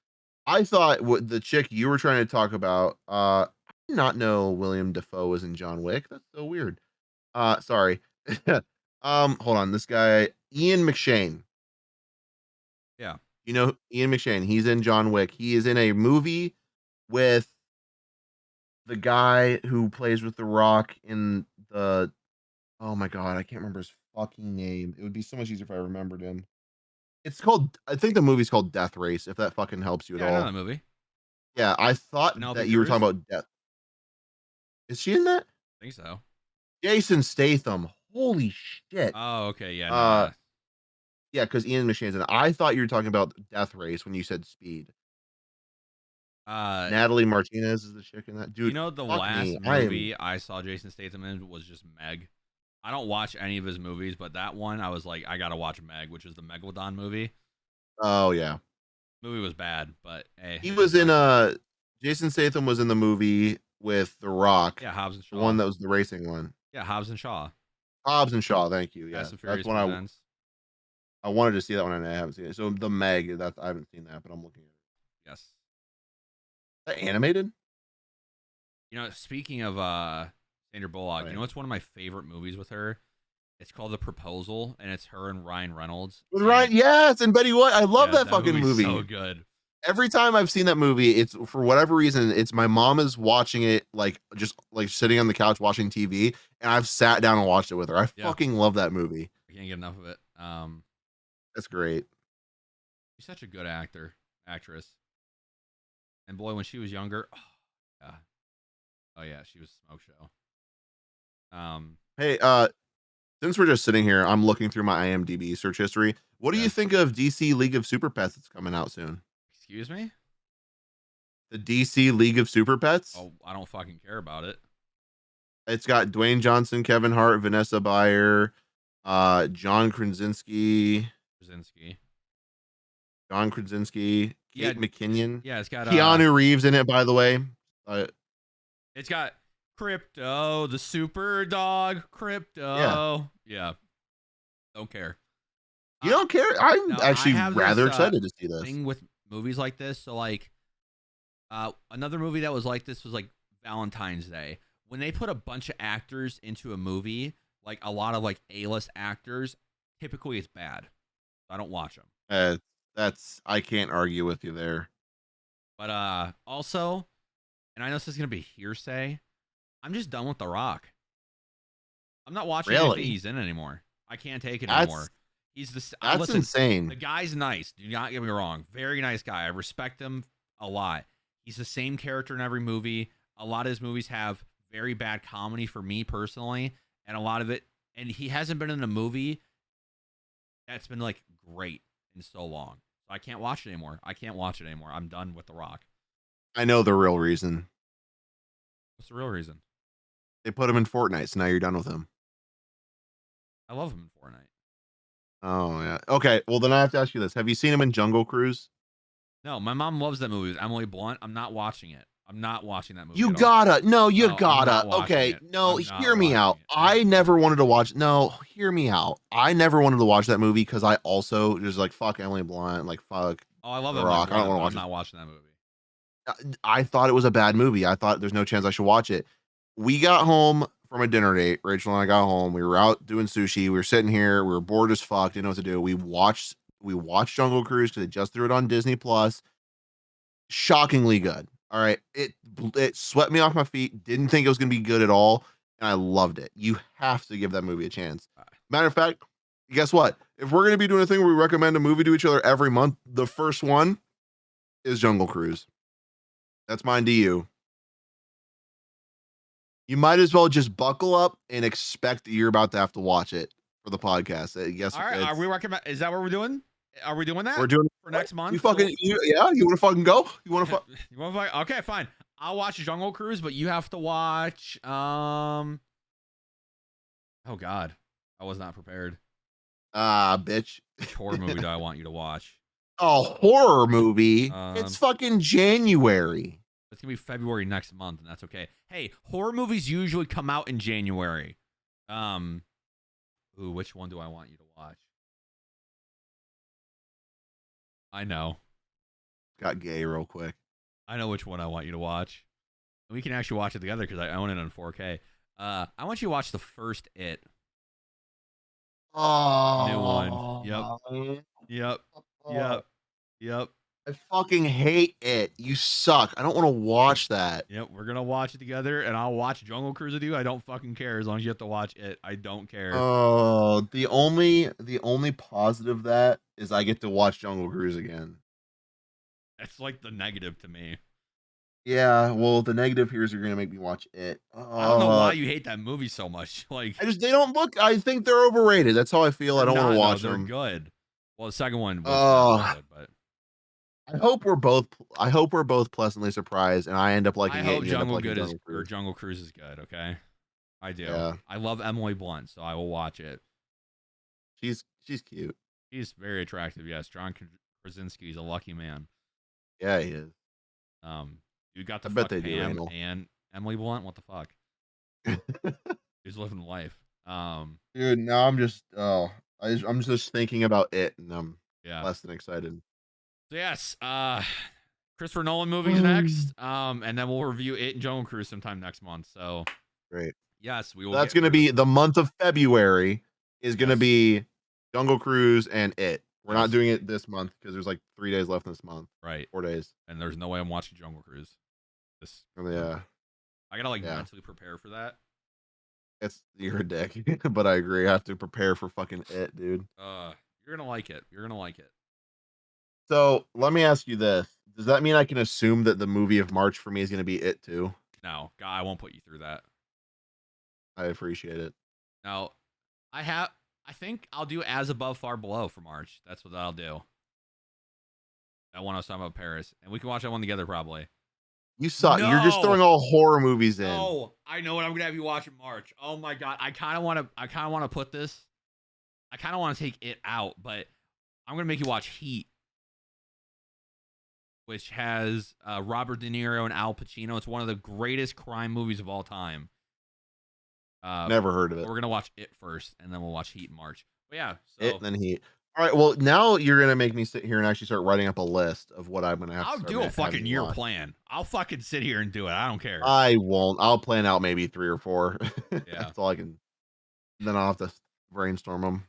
I thought what the chick you were trying to talk about. I did not know William Dafoe was in John Wick. That's so weird. Sorry. Hold on. This guy, Ian McShane. Yeah. You know Ian McShane. He's in John Wick. He is in a movie with the guy who plays with The Rock in the. Oh my god, I can't remember his fucking name. It would be so much easier if I remembered him. It's called. I think the movie's called Death Race. If that fucking helps you at all. I know that movie. Yeah, I thought that you were talking about Death. Is she in that? I think so. Jason Statham. Holy shit. Oh, okay, yeah. Yeah, because Ian McShane's in it. I thought you were talking about Death Race when you said Speed. Natalie Martinez is the chick in that. Dude, you know the last movie I saw Jason Statham in was just Meg. I don't watch any of his movies, but that one I was like, I gotta watch Meg, which is the Megalodon movie. Oh yeah. Movie was bad, but hey, He was in Jason Statham was in the movie with The Rock. yeah, Hobbs and The one Shaw. that was the racing one. Yeah, Hobbs and Shaw. Hobbs and Shaw, thank you. Yeah. Fast and That's Furious one presents. I wanted to see that one and I haven't seen it. So the Meg, that I haven't seen that, but I'm looking at it. Yes. Is that animated? You know, speaking of Sandra Bullock, Right. you know what's one of my favorite movies with her? It's called The Proposal, and it's her and Ryan Reynolds. With Ryan, yes, and Betty White. I love that fucking movie's movie. so good. Every time I've seen that movie, it's for whatever reason, it's my mom is watching it like just like sitting on the couch watching TV, and I've sat down and watched it with her. I fucking love that movie. I can't get enough of it. That's great. She's such a good actress. And boy, when she was younger, oh yeah, she was smoke show. Hey, since we're just sitting here, I'm looking through my IMDb search history. What do you think of DC League of Super Pets that's coming out soon? Excuse me? The DC League of Super Pets? Oh, I don't fucking care about it. It's got Dwayne Johnson, Kevin Hart, Vanessa Bayer, John Krasinski, Kate McKinnon. Yeah, it's got Keanu Reeves in it, by the way. It's got Crypto, the super dog, Crypto. Yeah. Don't care. You don't care? I'm actually rather excited to see this. Thing with movies like this. So like another movie that was like this was like Valentine's Day. When they put a bunch of actors into a movie, like a lot of like A-list actors, typically it's bad. I don't watch them. I can't argue with you there. But also, and I know this is gonna be hearsay, I'm just done with The Rock. I'm not watching anything he's in anymore. I can't take it anymore. That's insane. The guy's nice. Do not get me wrong. Very nice guy. I respect him a lot. He's the same character in every movie. A lot of his movies have very bad comedy for me personally, and a lot of it. And he hasn't been in a movie that's been like great in so long. So I can't watch it anymore. I'm done with The Rock. I know the real reason. What's the real reason? They put him in Fortnite, so now you're done with him. I love him in Fortnite. Oh yeah. Okay. Well, then I have to ask you this: have you seen him in Jungle Cruise? No, my mom loves that movie with Emily Blunt. I'm not watching it. I'm not watching that movie. You gotta. No, you No, gotta. Okay. No, hear me out. I never wanted to watch. No, hear me out. I never wanted to watch that movie because I also just like fuck Emily Blunt. Like fuck. Oh, I love The Emily Rock. Blunt. I don't want to watch I'm not watching that movie. I thought it was a bad movie. I thought there's no chance I should watch it. We got home from a dinner date. Rachel and I got home. We were out doing sushi. We were sitting here. We were bored as fuck. Didn't know what to do. We watched Jungle Cruise because they just threw it on Disney Plus. Shockingly good. All right. It swept me off my feet. Didn't think it was gonna be good at all. And I loved it. You have to give that movie a chance. Matter of fact, guess what? If we're gonna be doing a thing where we recommend a movie to each other every month, the first one is Jungle Cruise. That's mine to you. You might as well just buckle up and expect that you're about to have to watch it for the podcast. Yes. All right. Are we recommend? Is that what we're doing? Are we doing that? We're doing for next month. You want to fucking go? You want to fuck? You want to fuck? Okay, fine. I'll watch Jungle Cruise, but you have to watch. Oh God, I was not prepared. Bitch. Which horror movie do I want you to watch? A horror movie? It's fucking January. It's gonna be February next month, and that's okay. Hey, horror movies usually come out in January. Ooh, which one do I want you to watch? I know. Got gay real quick. I know which one I want you to watch. We can actually watch it together because I own it on 4K. I want you to watch the first It. Oh, new one. Yep. I fucking hate it. You suck. I don't want to watch that. Yep, we're gonna watch it together, and I'll watch Jungle Cruise with you. I don't fucking care as long as you have to watch it. I don't care. Oh, the only positive of that is I get to watch Jungle Cruise again. That's like the negative to me. Yeah, well, the negative here is you're gonna make me watch it. I don't know why you hate that movie so much. Like, they don't look. I think they're overrated. That's how I feel. I don't want to watch them. They're good. Well, the second one was good, but I hope we're both pleasantly surprised, and I end up liking it. I hope Jungle Cruise is good. Okay. I do. Yeah. I love Emily Blunt, so I will watch it. She's cute. He's very attractive. Yes, John Krasinski is a lucky man. Yeah, he is. You got I to bet fuck they do Pam anal. and Emily Blunt. What the fuck? He's living life. Dude, now I'm just thinking about it, and I'm Yeah. less than excited. So yes, Christopher Nolan movies next. And then we'll review it and Jungle Cruise sometime next month. So Great. yes, we will That's get gonna through. be the month of February is gonna Yes. be Jungle Cruise and It. We're not Yes. doing it this month because there's like 3 days left in this month. Right. 4 days. And there's no way I'm watching Jungle Cruise. This Yeah. I gotta like Yeah. mentally prepare for that. You're a dick, but I agree. I have to prepare for fucking It, dude. You're gonna like it. You're gonna like it. So let me ask you this: does that mean I can assume that the movie of March for me is gonna be It too? No, God, I won't put you through that. I appreciate it. No, I think I'll do As Above, Far Below for March. That's what I'll do. That one I was talking about Paris, and we can watch that one together probably. You suck. You're just throwing all horror movies in. Oh, I know what I'm gonna have you watch in March. Oh my God, I kind of want to put this. I kind of want to take it out, but I'm gonna make you watch Heat, which has Robert De Niro and Al Pacino. It's one of the greatest crime movies of all time. Never heard of it. We're gonna watch it first, and then we'll watch Heat in March. But yeah, so It and then Heat. All right. Well, now you're gonna make me sit here and actually start writing up a list of what I'm gonna have. I'll to do a fucking year plan. I'll fucking sit here and do it. I don't care. I won't. I'll plan out maybe 3 or 4. Yeah, That's all I can. Then I'll have to brainstorm them.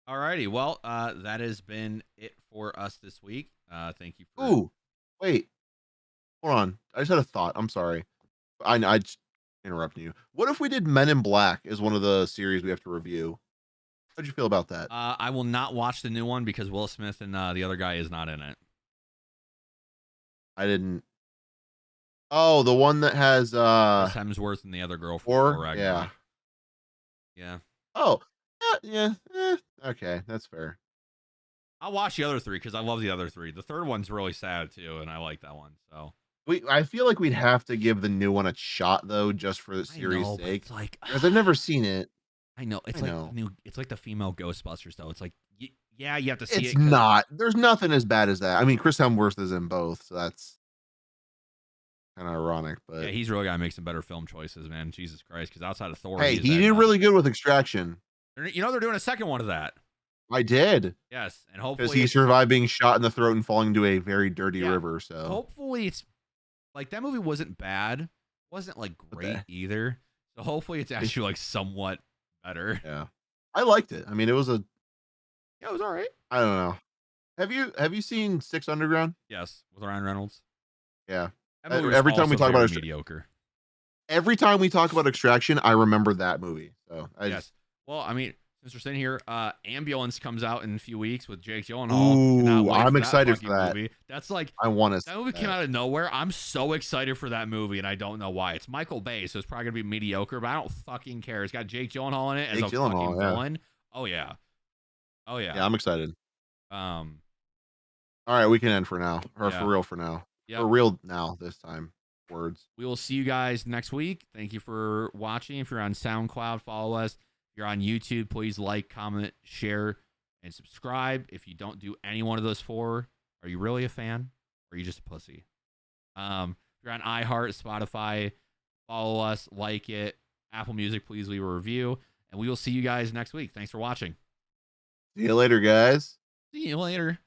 Alrighty. Well, that has been it for us this week. Thank you for. Ooh, wait. Hold on. I just had a thought. I'm sorry. I just interrupted you. What if we did Men in Black as one of the series we have to review? How'd you feel about that? I will not watch the new one because Will Smith and the other guy is not in it. I didn't. Oh, the one that has Chris Hemsworth and the other girl from Thor Ragnarok. Yeah. Oh, yeah. Okay, that's fair. I'll watch the other 3 because I love the other 3. The third one's really sad too, and I like that one. So I feel like we'd have to give the new one a shot though, just for the series' sake. It's like, because I've never seen it. I know it's It's like the female Ghostbusters though. It's like yeah, you have to see it. It's not. There's nothing as bad as that. I mean, Chris Hemsworth is in both, so that's kind of ironic. But yeah, he's really got to make some better film choices, man. Jesus Christ, because outside of Thor, hey, he did really good with Extraction. You know they're doing a second one of that. I did. Yes, and hopefully because he survived being shot in the throat and falling into a very dirty river. So hopefully it's like that movie wasn't bad, wasn't like great either. So hopefully it's actually like somewhat better. Yeah, I liked it. I mean, it was it was all right. I don't know. Have you seen Six Underground? Yes, with Ryan Reynolds. Yeah. Every time we talk about mediocre. Every time we talk about Extraction, I remember that movie. So yes. Well, I mean, since we're sitting here, Ambulance comes out in a few weeks with Jake Gyllenhaal. Ooh, I'm excited for that. Movie. That's like I want to. That movie came out of nowhere. I'm so excited for that movie, and I don't know why. It's Michael Bay, so it's probably gonna be mediocre, but I don't fucking care. It's got Jake Gyllenhaal in it as a fucking villain. Oh yeah. Yeah, I'm excited. All right, we can end for now, or for real for now. Yep. For real now this time. Words. We will see you guys next week. Thank you for watching. If you're on SoundCloud, follow us. If you're on YouTube, please like, comment, share, and subscribe. If you don't do any one of those 4, are you really a fan? Or are you just a pussy? If you're on iHeart, Spotify, follow us, like it. Apple Music, please leave a review. And we will see you guys next week. Thanks for watching. See you later, guys. See you later.